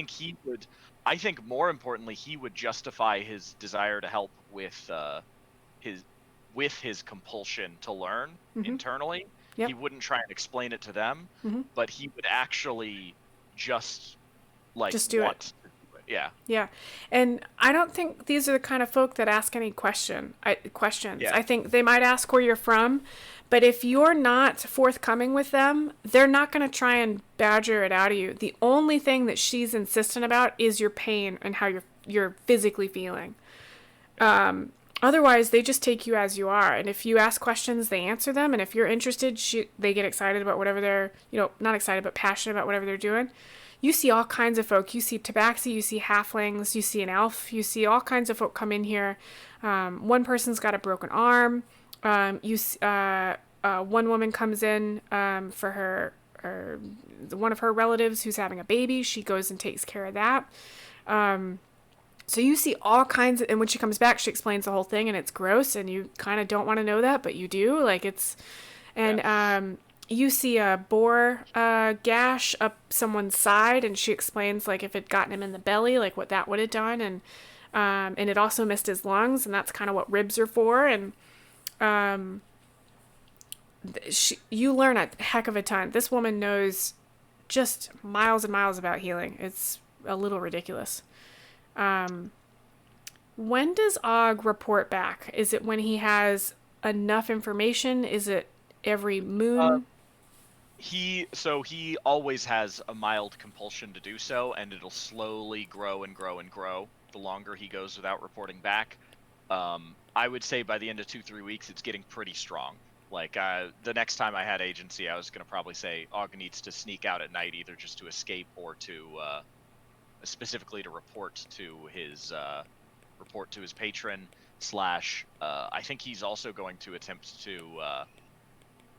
I think more importantly, he would justify his desire to help with his compulsion to learn internally. Yep. He wouldn't try and explain it to them, but he would actually just do it. Yeah. Yeah. And I don't think these are the kind of folk that ask any questions. Yeah. I think they might ask where you're from, but if you're not forthcoming with them, they're not going to try and badger it out of you. The only thing that she's insistent about is your pain and how you're physically feeling. Otherwise, they just take you as you are. And if you ask questions, they answer them. And if you're interested, they get excited about whatever they're, not excited, but passionate about whatever they're doing. You see all kinds of folk. You see Tabaxi, you see halflings, you see an elf, you see all kinds of folk come in here. One person's got a broken arm. One woman comes in for her one of her relatives who's having a baby. She goes and takes care of that. So you see all kinds of, and when she comes back, she explains the whole thing, and it's gross, and you kind of don't want to know that, but you do. you see a boar gash up someone's side, and she explains like if it gotten him in the belly, like what that would have done, and it also missed his lungs, and that's kind of what ribs are for. And you learn a heck of a ton. This woman knows just miles and miles about healing. It's a little ridiculous. When does Og report back? Is it when he has enough information? Is it every moon? He always has a mild compulsion to do so, and it'll slowly grow and grow and grow the longer he goes without reporting back. I would say by the end of 2-3 weeks, it's getting pretty strong. Like the next time I had agency, I was gonna probably say Og needs to sneak out at night, either just to escape or to specifically to report to his patron / I think he's also going to attempt to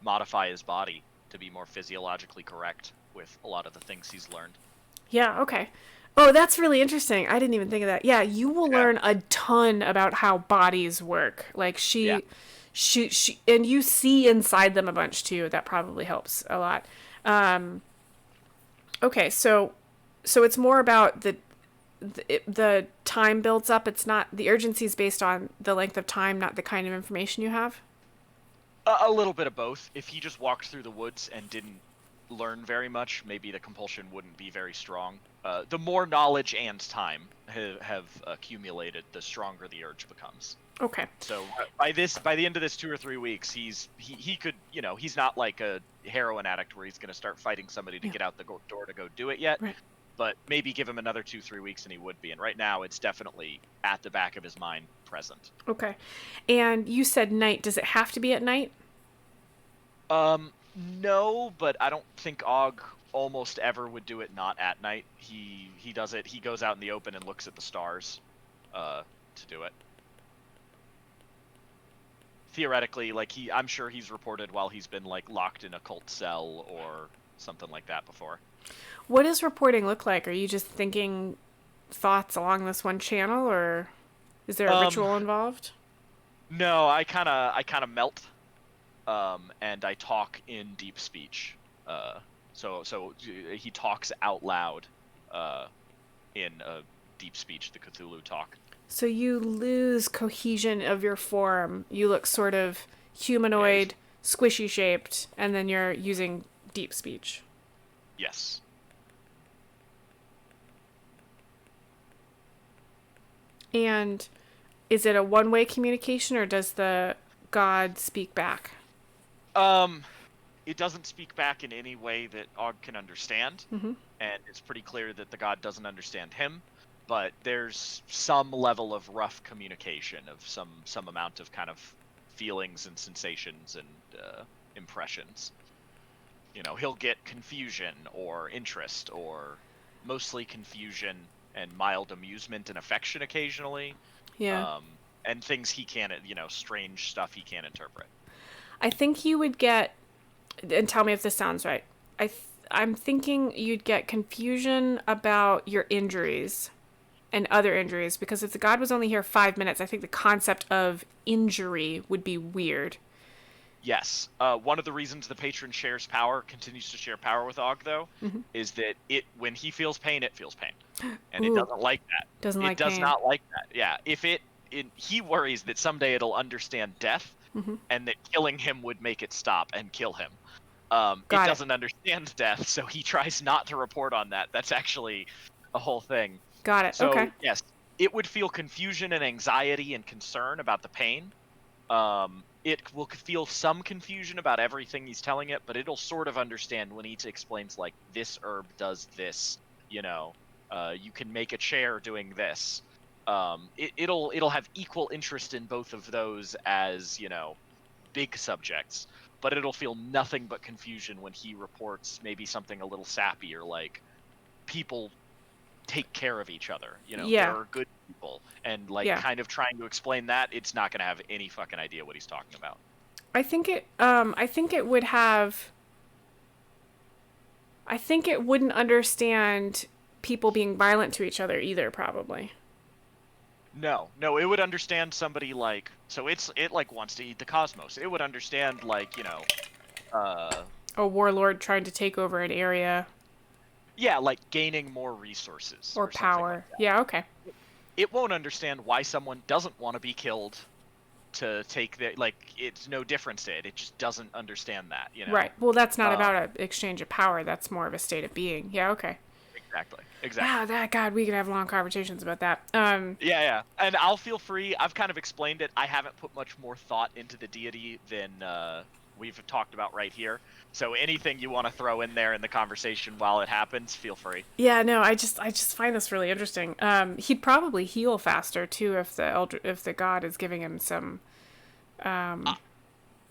modify his body to be more physiologically correct with a lot of the things he's learned. Yeah, okay. Oh, that's really interesting. I didn't even think of that. Yeah, you will learn a ton about how bodies work. Like she and you see inside them a bunch too. That probably helps a lot. Okay, so it's more about the time builds up. It's not, the urgency is based on the length of time, not the kind of information you have. A little bit of both. If he just walked through the woods and didn't learn very much, maybe the compulsion wouldn't be very strong. The more knowledge and time have accumulated, the stronger the urge becomes. Okay. So by the end of this 2 or 3 weeks, he could, he's not like a heroin addict where he's going to start fighting somebody to get out the door to go do it yet. Right. But maybe give him another 2-3 weeks and he would be. And right now, it's definitely at the back of his mind, present. Okay. And you said night. Does it have to be at night? No, but I don't think Og almost ever would do it not at night. He does it. He goes out in the open and looks at the stars, to do it. Theoretically, like I'm sure he's reported while he's been like locked in a cult cell or something like that before. What does reporting look like? Are you just thinking thoughts along this one channel, or is there a ritual involved? No, I kind of melt, and I talk in deep speech. So he talks out loud, in a deep speech, the Cthulhu talk. So you lose cohesion of your form. You look sort of humanoid, squishy shaped, and then you're using deep speech. Yes. And is it a one-way communication, or does the god speak back? It doesn't speak back in any way that Og can understand, and it's pretty clear that the god doesn't understand him. But there's some level of rough communication, of some amount of kind of feelings and sensations and impressions. He'll get confusion or interest, or mostly confusion and mild amusement and affection occasionally. Yeah. And things he can't, strange stuff he can't interpret. I think you would get, and tell me if this sounds right, I'm thinking you'd get confusion about your injuries and other injuries, because if the god was only here 5 minutes, I think the concept of injury would be weird. Yes. One of the reasons the patron continues to share power with Og, though, is that when he feels pain, it feels pain. And it doesn't like that. It does not like that. Yeah. He worries that someday it'll understand death, and that killing him would make it stop and kill him. It doesn't understand death, so he tries not to report on that. That's actually a whole thing. Got it. So, okay. Yes, it would feel confusion and anxiety and concern about the pain. It will feel some confusion about everything he's telling it, but it'll sort of understand when he explains, like, this herb does this, you can make a chair doing this. It'll have equal interest in both of those as, big subjects, but it'll feel nothing but confusion when he reports maybe something a little sappy, or like people take care of each other. There are good people, and kind of trying to explain that, it's not going to have any fucking idea what he's talking about. I think it would have. I think it wouldn't understand people being violent to each other either, probably. No, it would understand somebody like, so it wants to eat the cosmos. It would understand a warlord trying to take over an area. Yeah, like gaining more resources Or or something like power. that. Yeah, okay. It won't understand why someone doesn't want to be killed to take the, like, it's no difference to it. It just doesn't understand that, you know. Right. Well, that's not Um, about an exchange of power. That's more of a state of being. Yeah, okay. exactly. Yeah, Exactly. that, God, we could have long conversations about that. Yeah, yeah. And I'll feel free. I've kind of explained it. I haven't put much more thought into the deity than we've talked about right here. So anything you want to throw in there in the conversation while it happens, feel free. Yeah, no, I just find this really interesting. He'd probably heal faster too if the god is giving him some. I,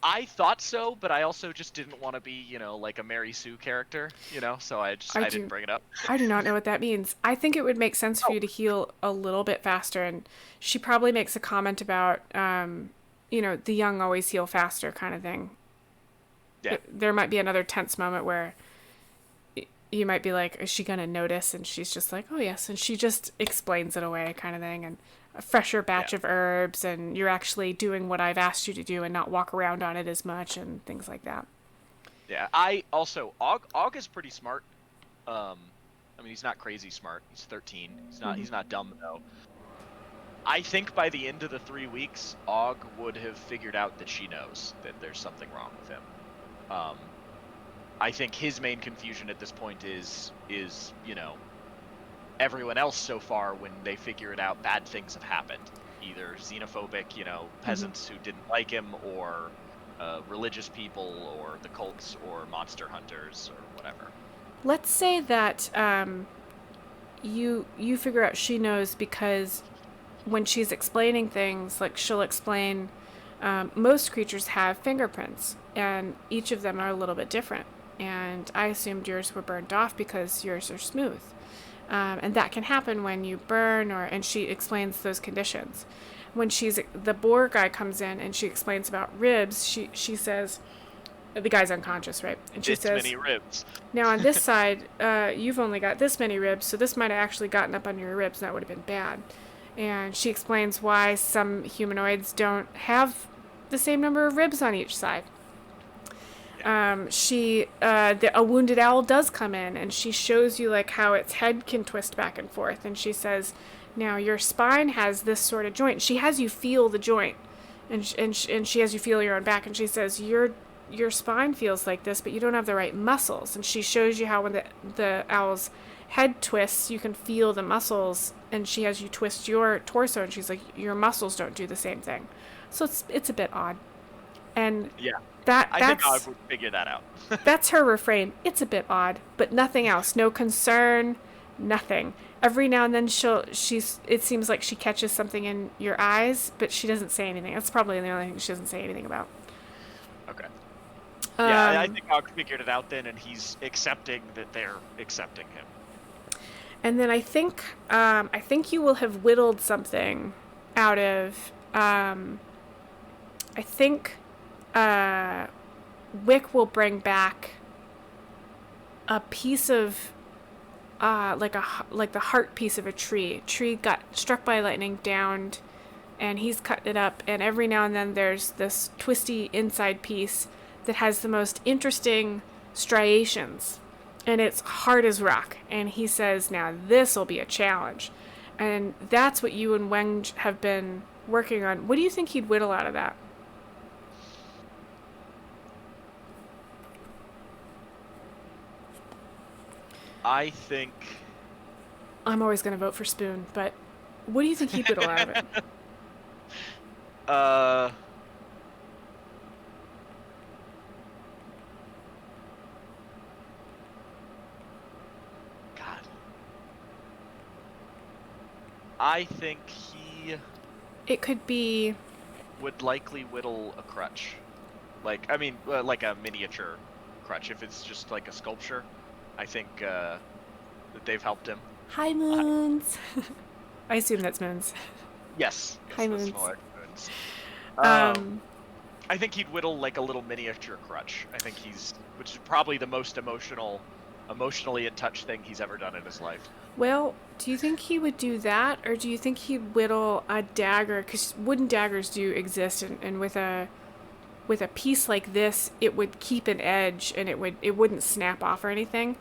I thought so, but I also just didn't want to be, like a Mary Sue character, so I I didn't do bring it up. I do not know what that means. I think it would make sense for Oh, you to heal a little bit faster, and she probably makes a comment about the young always heal faster kind of thing. yeah. There might be another tense moment where you might be like, is she going to notice? And she's just like, oh, yes. And she just explains it away kind of thing. And a fresher batch Yeah. of herbs. And you're actually doing what I've asked you to do and not walk around on it as much and things like that. Yeah. I also Og is pretty smart. I mean, he's not crazy smart. He's 13. He's not dumb though. I think by the end of the 3 weeks, Og would have figured out that she knows that there's something wrong with him. Um, I think his main confusion at this point is everyone else so far, when they figure it out, bad things have happened. Either xenophobic, peasants who didn't like him, or religious people, or the cults, or monster hunters, or whatever. Let's say that you figure out she knows because when she's explaining things, like she'll explain, most creatures have fingerprints, and each of them are a little bit different. And I assumed yours were burned off because yours are smooth. And that can happen when you burn, and she explains those conditions. When the boar guy comes in and she explains about ribs, she says, the guy's unconscious, right? And she says, many ribs. now on this side, you've only got this many ribs, so this might have actually gotten up under your ribs, and that would have been bad. And she explains why some humanoids don't have the same number of ribs on each side. A wounded owl does come in, and she shows you like how its head can twist back and forth, and she says, now your spine has this sort of joint. She has you feel the joint, and she has you feel your own back, and she says your spine feels like this, but you don't have the right muscles. And she shows you how when the owl's head twists, you can feel the muscles, and she has you twist your torso, and she's like, your muscles don't do the same thing. So it's a bit odd. And Yeah. I think I would figure that out. that's her refrain. It's a bit odd, but nothing else. No concern, nothing. Every now and then it seems like she catches something in your eyes, but she doesn't say anything. That's probably the only thing she doesn't say anything about. Okay. Yeah, I think Og figured it out then, and he's accepting that they're accepting him. And then I think you will have whittled something out of. I think Wick will bring back a piece of like the heart piece of a tree. Tree got struck by lightning, downed, and he's cut it up. And every now and then there's this twisty inside piece that has the most interesting striations, and it's hard as rock. And he says, now this will be a challenge. And that's what you and Weng have been working on. What do you think he'd whittle out of that? I think I'm always going to vote for Spoon, but what do you think he'd whittle out of it? God. I think he It could be... would likely whittle a crutch. Like a miniature crutch. If it's just like a sculpture, I think that they've helped him. Hi, Moons. I assume that's Moons. Yes. Hi, that's Moons. Moons. I think he'd whittle like a little miniature crutch. Which is probably the most emotionally in touch thing he's ever done in his life. Well, do you think he would do that, or do you think he'd whittle a dagger? Because wooden daggers do exist, and with a with a piece like this, it would keep an edge and it wouldn't snap off or anything,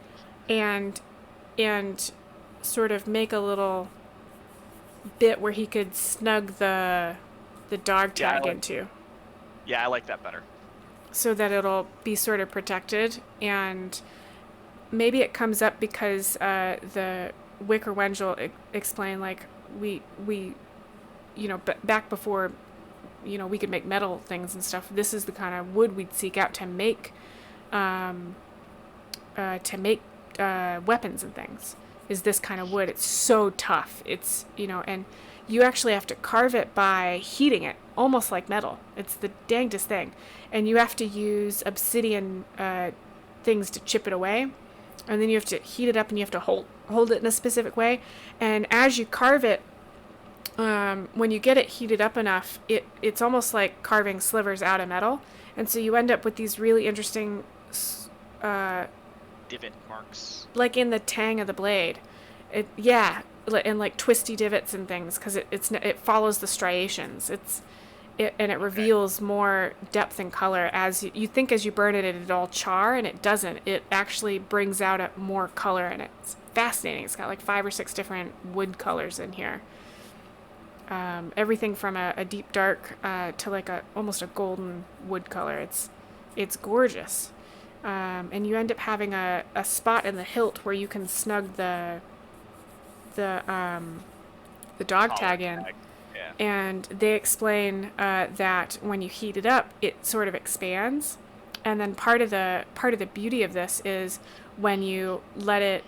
and sort of make a little bit where he could snug the dog tag into. Yeah, I like that better. So that it'll be sort of protected, and maybe it comes up because the Wicker Wench will explain, like, we back before we could make metal things and stuff, this is the kind of wood we'd seek out to make weapons and things, is this kind of wood. It's so tough. It's, and you actually have to carve it by heating it, almost like metal. It's the dangest thing. And you have to use obsidian things to chip it away. And then you have to heat it up, and you have to hold it in a specific way. And as you carve it, when you get it heated up enough, it's almost like carving slivers out of metal. And so you end up with these really interesting divot marks, like in the tang of the blade. And like twisty divots and things, because it follows the striations. It reveals more depth and color. As you think, as you burn it, it'll all char, and it doesn't. It actually brings out more color, and it's fascinating. It's got like 5 or 6 different wood colors in here. Everything from a deep dark to like almost a golden wood color. It's gorgeous. And you end up having a spot in the hilt where you can snug the dog tag in. Yeah. And they explain that when you heat it up, it sort of expands. And then part of the beauty of this is when you let it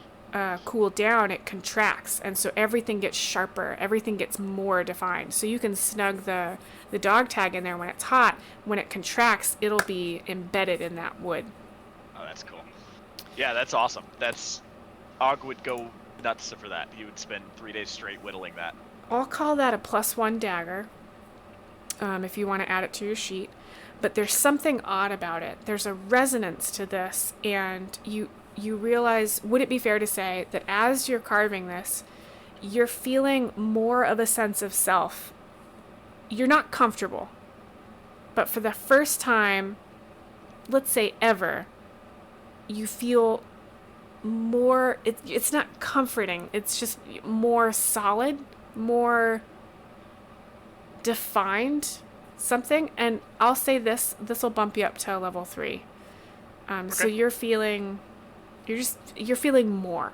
cool down, it contracts, and so everything gets sharper, everything gets more defined. So you can snug the dog tag in there when it's hot. When it contracts, it'll be embedded in that wood. Oh, that's cool. Yeah, that's awesome. Og would go nuts for that. He would spend 3 days straight whittling that. I'll call that a +1 dagger, if you want to add it to your sheet. But there's something odd about it. There's a resonance to this, and you realize, would it be fair to say that as you're carving this, you're feeling more of a sense of self? You're not comfortable, but for the first time, let's say ever, you feel more, it's not comforting, it's just more solid, more defined something. And I'll say this will bump you up to level 3. Okay. So you're feeling more,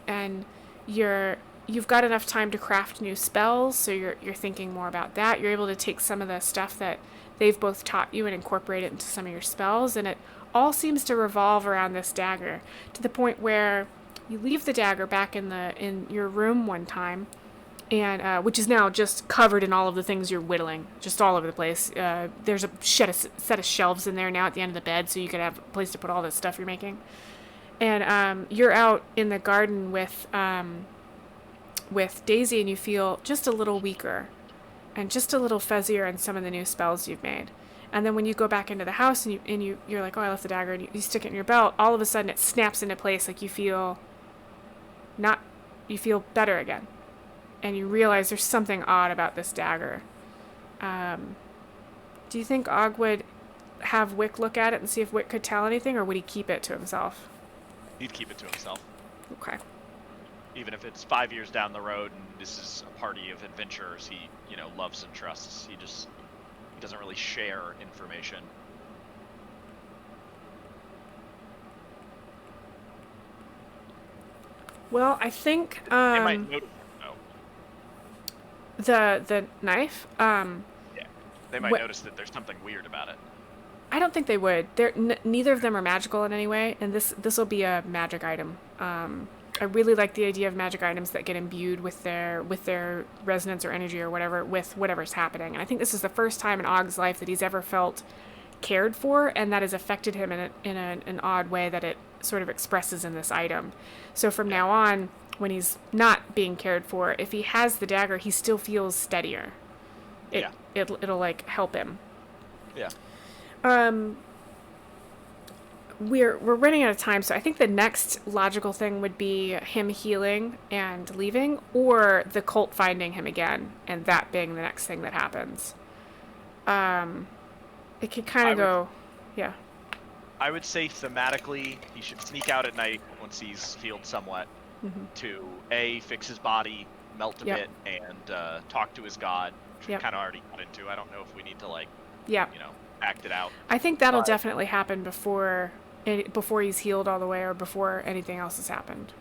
and you've got enough time to craft new spells, so you're thinking more about that. You're able to take some of the stuff that they've both taught you and incorporate it into some of your spells, and it all seems to revolve around this dagger, to the point where you leave the dagger back in your room one time, and which is now just covered in all of the things you're whittling, just all over the place. There's a set of shelves in there now at the end of the bed, so you could have a place to put all this stuff you're making. And you're out in the garden with Daisy, and you feel just a little weaker and just a little fuzzier in some of the new spells you've made. And then when you go back into the house and you're like, oh, I left the dagger, and you stick it in your belt, all of a sudden it snaps into place, like you feel better again. And you realize there's something odd about this dagger. Do you think Og would have Wick look at it and see if Wick could tell anything, or would he keep it to himself? He'd keep it to himself. Okay. Even if it's 5 years down the road and this is a party of adventurers he, loves and trusts, he doesn't really share information. Well, I think They might notice the knife. Yeah, they might notice that there's something weird about it. I don't think they would. Neither of them are magical in any way, and this will be a magic item. I really like the idea of magic items that get imbued with their resonance or energy or whatever, with whatever's happening. And I think this is the first time in Og's life that he's ever felt cared for, and that has affected him in an odd way that it sort of expresses in this item. So from now on, when he's not being cared for, if he has the dagger, he still feels steadier. It'll like help him. Yeah. We're running out of time, so I think the next logical thing would be him healing and leaving, or the cult finding him again, and that being the next thing that happens. It could kind of go, yeah. I would say thematically, he should sneak out at night once he's healed somewhat to A, fix his body, melt a bit, and talk to his god, which we kind of already got into. I don't know if we need to, like, act it out. I think that'll definitely happen before he's healed all the way or before anything else has happened.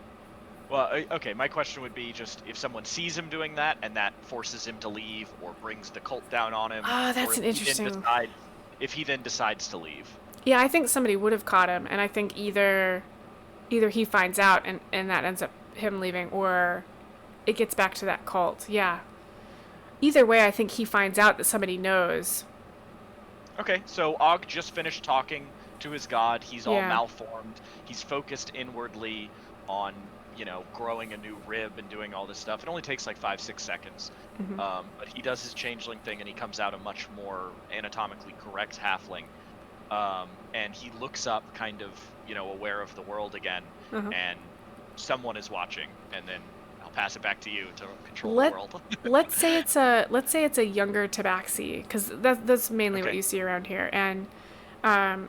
Well, okay, my question would be just if someone sees him doing that and that forces him to leave or brings the cult down on him. Ah, that's an interesting... If he then decides to leave. Yeah, I think somebody would have caught him, and I think either he finds out and that ends up him leaving, or it gets back to that cult. Yeah. Either way, I think he finds out that somebody knows. Okay, so Og just finished talking to his god. He's all malformed. He's focused inwardly on, growing a new rib and doing all this stuff. It only takes like 5-6 seconds. But he does his changeling thing, and he comes out a much more anatomically correct halfling. And he looks up, kind of, aware of the world again, and someone is watching, and then I'll pass it back to you to control the world. let's say it's a younger Tabaxi, because that's mainly what you see around here, and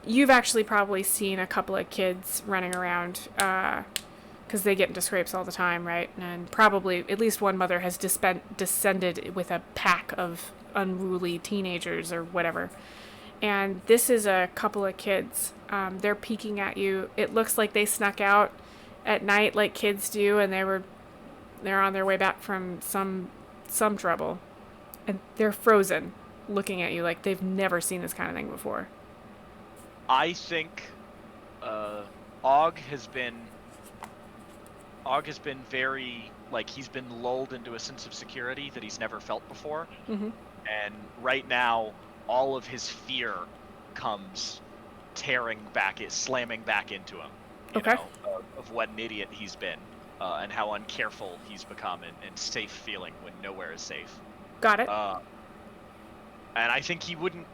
you've actually probably seen a couple of kids running around, because they get into scrapes all the time, right? And probably at least one mother has descended with a pack of unruly teenagers or whatever. And this is a couple of kids. They're peeking at you. It looks like they snuck out at night like kids do, and they're on their way back from some trouble. And they're frozen, looking at you like they've never seen this kind of thing before. I think Og has been very, like, he's been lulled into a sense of security that he's never felt before. And right now, all of his fear comes slamming back into him, you know, of what an idiot he's been, and how uncareful he's become, and safe feeling when nowhere is safe. Got it. And I think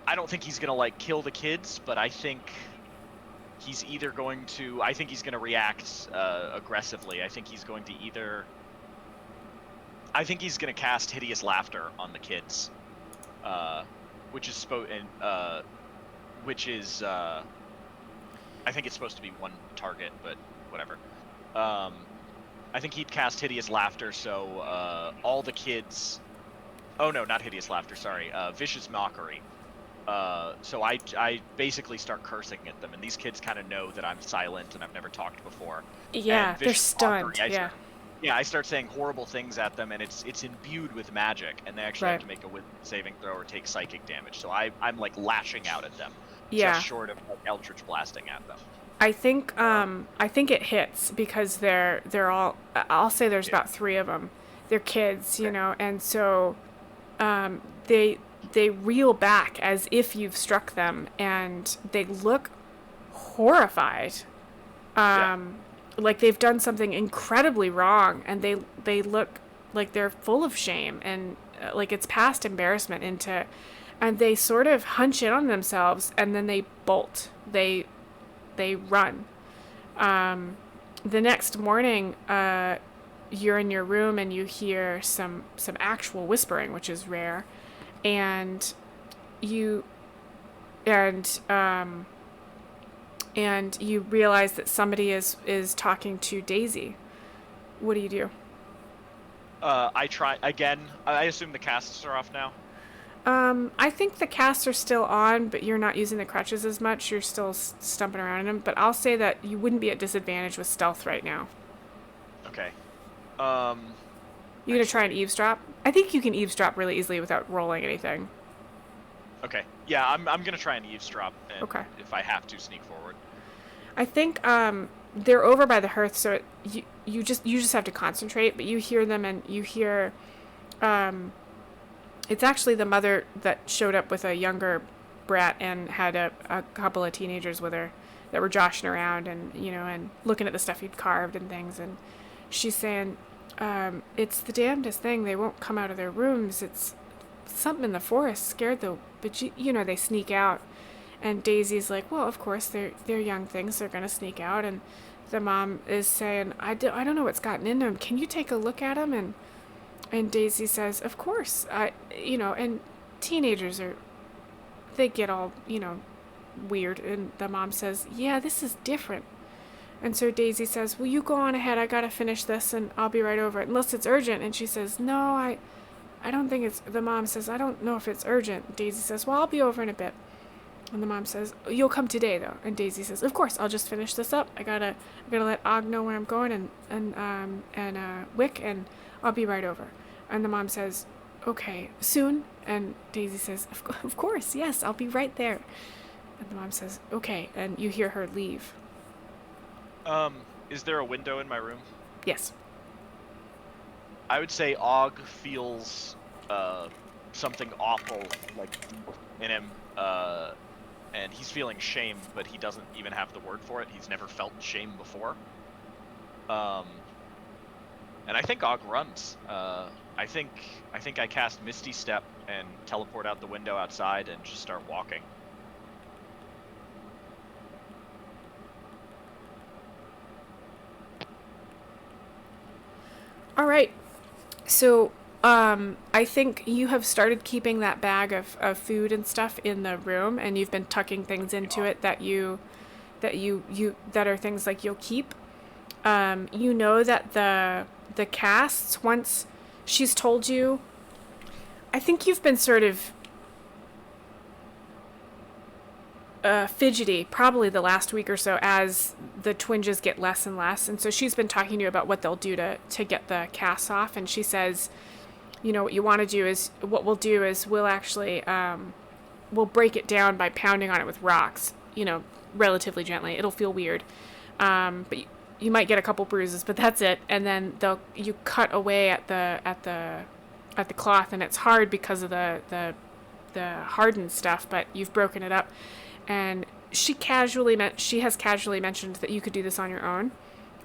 I don't think he's gonna, like, kill the kids, but I think he's either going to, react aggressively. I think he's going to cast Hideous Laughter on the kids. Which is I think it's supposed to be one target, but whatever. I think he'd cast Hideous Laughter, so all the kids. Oh no, not Hideous Laughter. Sorry, Vicious Mockery. So I basically start cursing at them, and these kids kind of know that I'm silent and I've never talked before. Yeah, they're stunned. Mockery, I start saying horrible things at them, and it's imbued with magic, and they actually have to make a wisdom saving throw or take psychic damage. So I'm like lashing out at them, just short of like Eldritch blasting at them. I think it hits because they're all. I'll say there's about 3 of them. They're kids, and so they reel back as if you've struck them, and they look horrified. Like they've done something incredibly wrong, and they look like they're full of shame, and like it's past embarrassment and they sort of hunch in on themselves, and then they bolt. They run. The next morning, you're in your room and you hear some actual whispering, which is rare, and you realize that somebody is talking to Daisy. What do you do? I try again. I assume the casts are off now. I think the casts are still on, but you're not using the crutches as much. You're still stumping around in them. But I'll say that you wouldn't be at disadvantage with stealth right now. Okay. You gonna try and eavesdrop? I think you can eavesdrop really easily without rolling anything. Okay. Yeah, I'm gonna try and eavesdrop, and if I have to, sneak forward. I think they're over by the hearth, so you just have to concentrate. But you hear them, and you hear it's actually the mother that showed up with a younger brat and had a couple of teenagers with her that were joshing around and and looking at the stuff you'd carved and things, and she's saying, it's the damnedest thing. They won't come out of their rooms. It's something in the forest scared them, but they sneak out. And Daisy's like, well, of course, they're young things. They're going to sneak out. And the mom is saying, I don't know what's gotten into them. Can you take a look at them? And Daisy says, of course. And teenagers are they get all, weird. And the mom says, yeah, this is different. And so Daisy says, well, you go on ahead. I got to finish this and I'll be right over. Unless it's urgent. And she says, no, I don't think it's, the mom says, I don't know if it's urgent. Daisy says, well, I'll be over in a bit. And the mom says, you'll come today though. And Daisy says, of course, I'll just finish this up. I gotta let Og know where I'm going and Wick, and I'll be right over. And the mom says, okay, soon? And Daisy says, of course, yes, I'll be right there. And the mom says, okay, and you hear her leave. Is there a window in my room? Yes. I would say Og feels something awful like in him, and he's feeling shame, but he doesn't even have the word for it. He's never felt shame before. And I think Og runs. I think I cast Misty Step and teleport out the window outside and just start walking. All right. So, I think you have started keeping that bag of food and stuff in the room, and you've been tucking things into it that are things like you'll keep. You know that the casts, once she's told you, I think you've been sort of fidgety probably the last week or so as the twinges get less and less, and so she's been talking to you about what they'll do to get the casts off, and she says, what you want to do is, what we'll do is we'll actually we'll break it down by pounding on it with rocks, relatively gently. It'll feel weird, but you might get a couple bruises, but that's it. And then you cut away at the cloth, and it's hard because of the hardened stuff, but you've broken it up. And she has casually mentioned that you could do this on your own,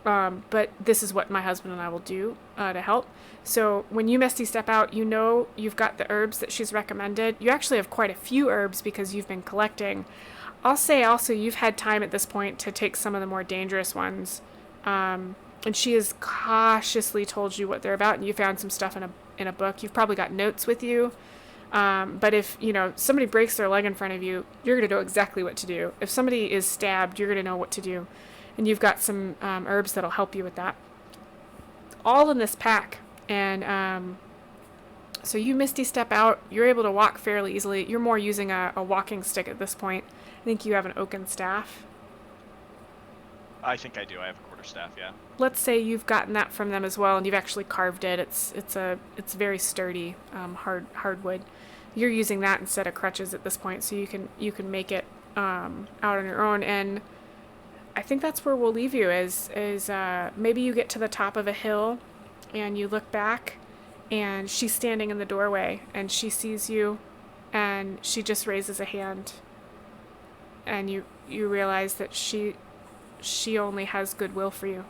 but this is what my husband and I will do to help. So when you Misty Step out, you've got the herbs that she's recommended. You actually have quite a few herbs because you've been collecting. I'll say also you've had time at this point to take some of the more dangerous ones, and she has cautiously told you what they're about, and you found some stuff in a book. You've probably got notes with you. But if, somebody breaks their leg in front of you, you're going to know exactly what to do. If somebody is stabbed, you're going to know what to do. And you've got some herbs that'll help you with that. All in this pack. And so you Misty Step out. You're able to walk fairly easily. You're more using a walking stick at this point. I think you have an oaken staff. I think I do. I have a quarterstaff, yeah. Let's say you've gotten that from them as well, and you've actually carved it. It's very sturdy, hardwood. You're using that instead of crutches at this point, so you can make it out on your own. And I think that's where we'll leave you. Is maybe you get to the top of a hill, and you look back, and she's standing in the doorway, and she sees you, and she just raises a hand, and you realize that she only has goodwill for you.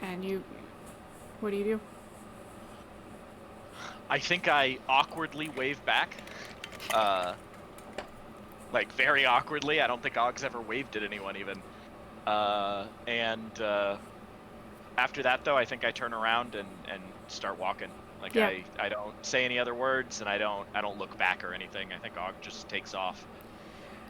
And what do you do? I think I awkwardly wave back. Like very awkwardly. I don't think Og's ever waved at anyone even. And after that though, I think I turn around and start walking. Like yeah. I don't say any other words, and I don't look back or anything. I think Og just takes off.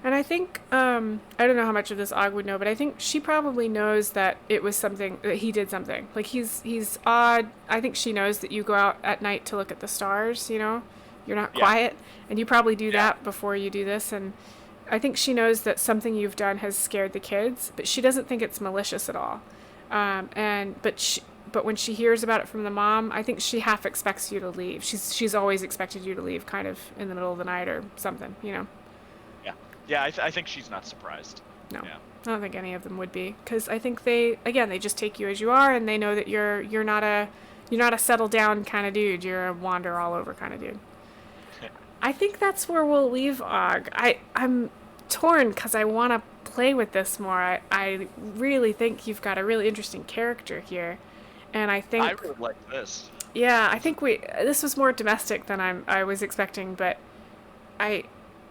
And I think, I don't know how much of this Og would know, but I think she probably knows that it was something, that he did something. Like, he's odd. I think she knows that you go out at night to look at the stars, You're not quiet. And you probably do that before you do this. And I think she knows that something you've done has scared the kids, but she doesn't think it's malicious at all. But when she hears about it from the mom, I think she half expects you to leave. She's always expected you to leave kind of in the middle of the night or something, Yeah, I think she's not surprised. No, yeah. I don't think any of them would be, because I think they just take you as you are, and they know that you're not a settle down kind of dude. You're a wander all over kind of dude. I think that's where we'll leave Og. I'm torn because I want to play with this more. I really think you've got a really interesting character here, and I think I really like this. Yeah, I think this was more domestic than I was expecting, but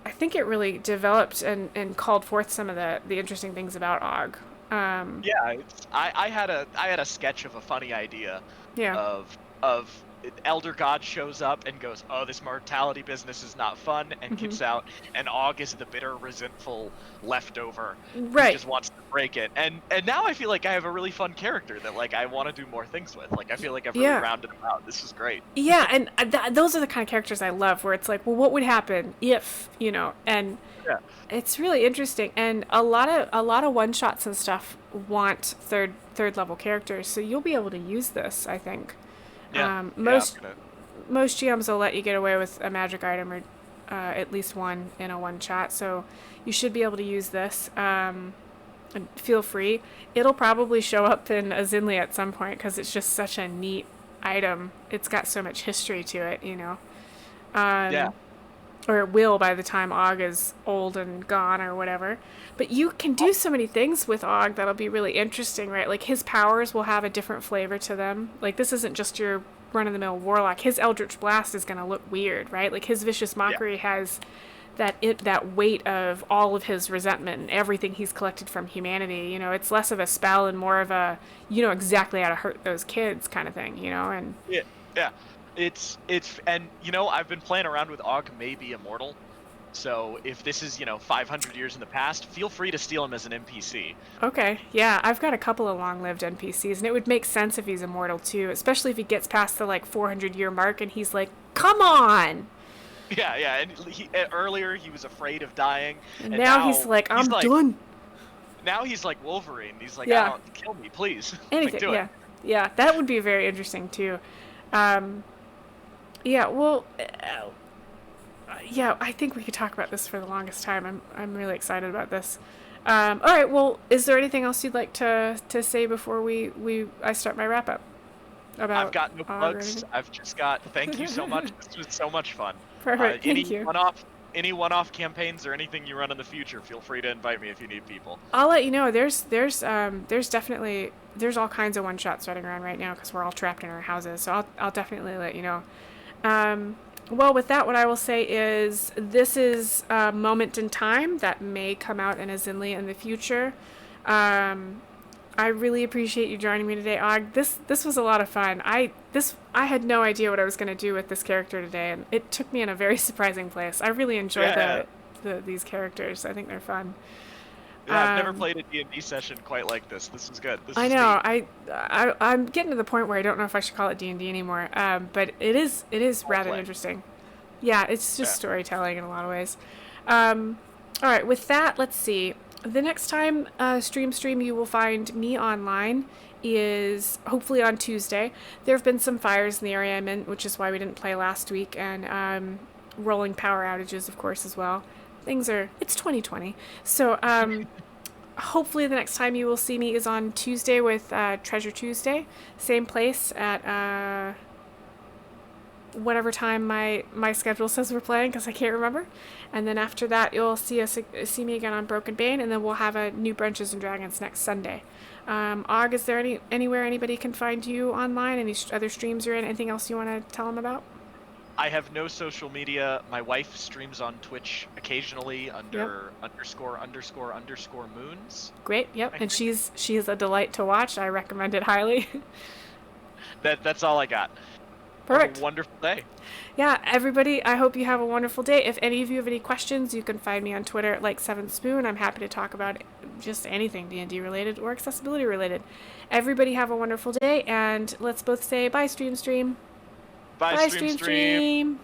I think it really developed and called forth some of the interesting things about Og. I had a sketch of a funny idea. Yeah. Of Elder God shows up and goes, "Oh, this mortality business is not fun," and Mm-hmm. kicks out. And Og is the bitter, resentful leftover who Right. just wants to break it. And now I feel like I have a really fun character that like I want to do more things with. Like I feel like I've really Yeah. rounded him out. This is great. Yeah, and those are the kind of characters I love, where it's like, well, what would happen if, and Yeah. it's really interesting. And a lot of one shots and stuff want third level characters, so you'll be able to use this, I think. Yeah. Yeah. Most GMs will let you get away with a magic item or at least one in a one shot, so you should be able to use this. And feel free. It'll probably show up in a Zinli at some point because it's just such a neat item. It's got so much history to it, Yeah. Or it will by the time Og is old and gone or whatever. But you can do so many things with Og that'll be really interesting, right? Like his powers will have a different flavor to them. Like this isn't just your run-of-the-mill warlock. His Eldritch Blast is going to look weird, right? Like his Vicious Mockery has that weight of all of his resentment and everything he's collected from humanity. It's less of a spell and more of a exactly how to hurt those kids kind of thing. And Yeah. Yeah. It's and I've been playing around with Og may be immortal. So if this is 500 years in the past, feel free to steal him as an NPC. Okay, yeah, I've got a couple of long-lived NPCs, and it would make sense if he's immortal too, especially if he gets past the 400-year mark and he's like, "Come on!" Yeah, yeah, and earlier he was afraid of dying, and now he's like, "I'm done." Now he's like Wolverine. He's like, Yeah. "Kill me, please." Anything, do yeah, it. yeah, that would be very interesting too. Yeah, well, yeah, I think we could talk about this for the longest time. I'm really excited about this. All right, well, is there anything else you'd like to say before I start my wrap up? I've got no plugs. I've just got thank you so much. This was so much fun. Perfect. Thank you. Any one-off campaigns or anything you run in the future, feel free to invite me if you need people. I'll let you know. There's definitely all kinds of one shots running around right now because we're all trapped in our houses. So I'll definitely let you know. Well, with that, what I will say is this is a moment in time that may come out in a Zinli in the future. I really appreciate you joining me today, Og. This was a lot of fun. I had no idea what I was going to do with this character today, and it took me in a very surprising place. I really enjoy these characters. I think they're fun. Yeah, I've never played a D&D session quite like this. This was good. I know. I'm getting to the point where I don't know if I should call it D&D anymore. But it is rather interesting. Yeah, it's just storytelling in a lot of ways. All right, with that, let's see. The next time stream you will find me online is hopefully on Tuesday. There have been some fires in the area I'm in, which is why we didn't play last week, and rolling power outages, of course, as well. It's 2020. So hopefully the next time you will see me is on Tuesday with Treasure Tuesday. Same place at whatever time my schedule says we're playing, because I can't remember. And then after that, you'll see me again on Broken Bane, and then we'll have a new Branches and Dragons next Sunday. Og, is there anywhere anybody can find you online? Any other streams you're in? Anything else you want to tell them about? I have no social media. My wife streams on Twitch occasionally under ___ moons. Great, yep. And she's a delight to watch. I recommend it highly. That's all I got. Perfect. Have a wonderful day. Yeah, everybody, I hope you have a wonderful day. If any of you have any questions, you can find me on Twitter at @7spoon. I'm happy to talk about just anything D&D related or accessibility related. Everybody have a wonderful day, and let's both say bye, stream. Bye, stream.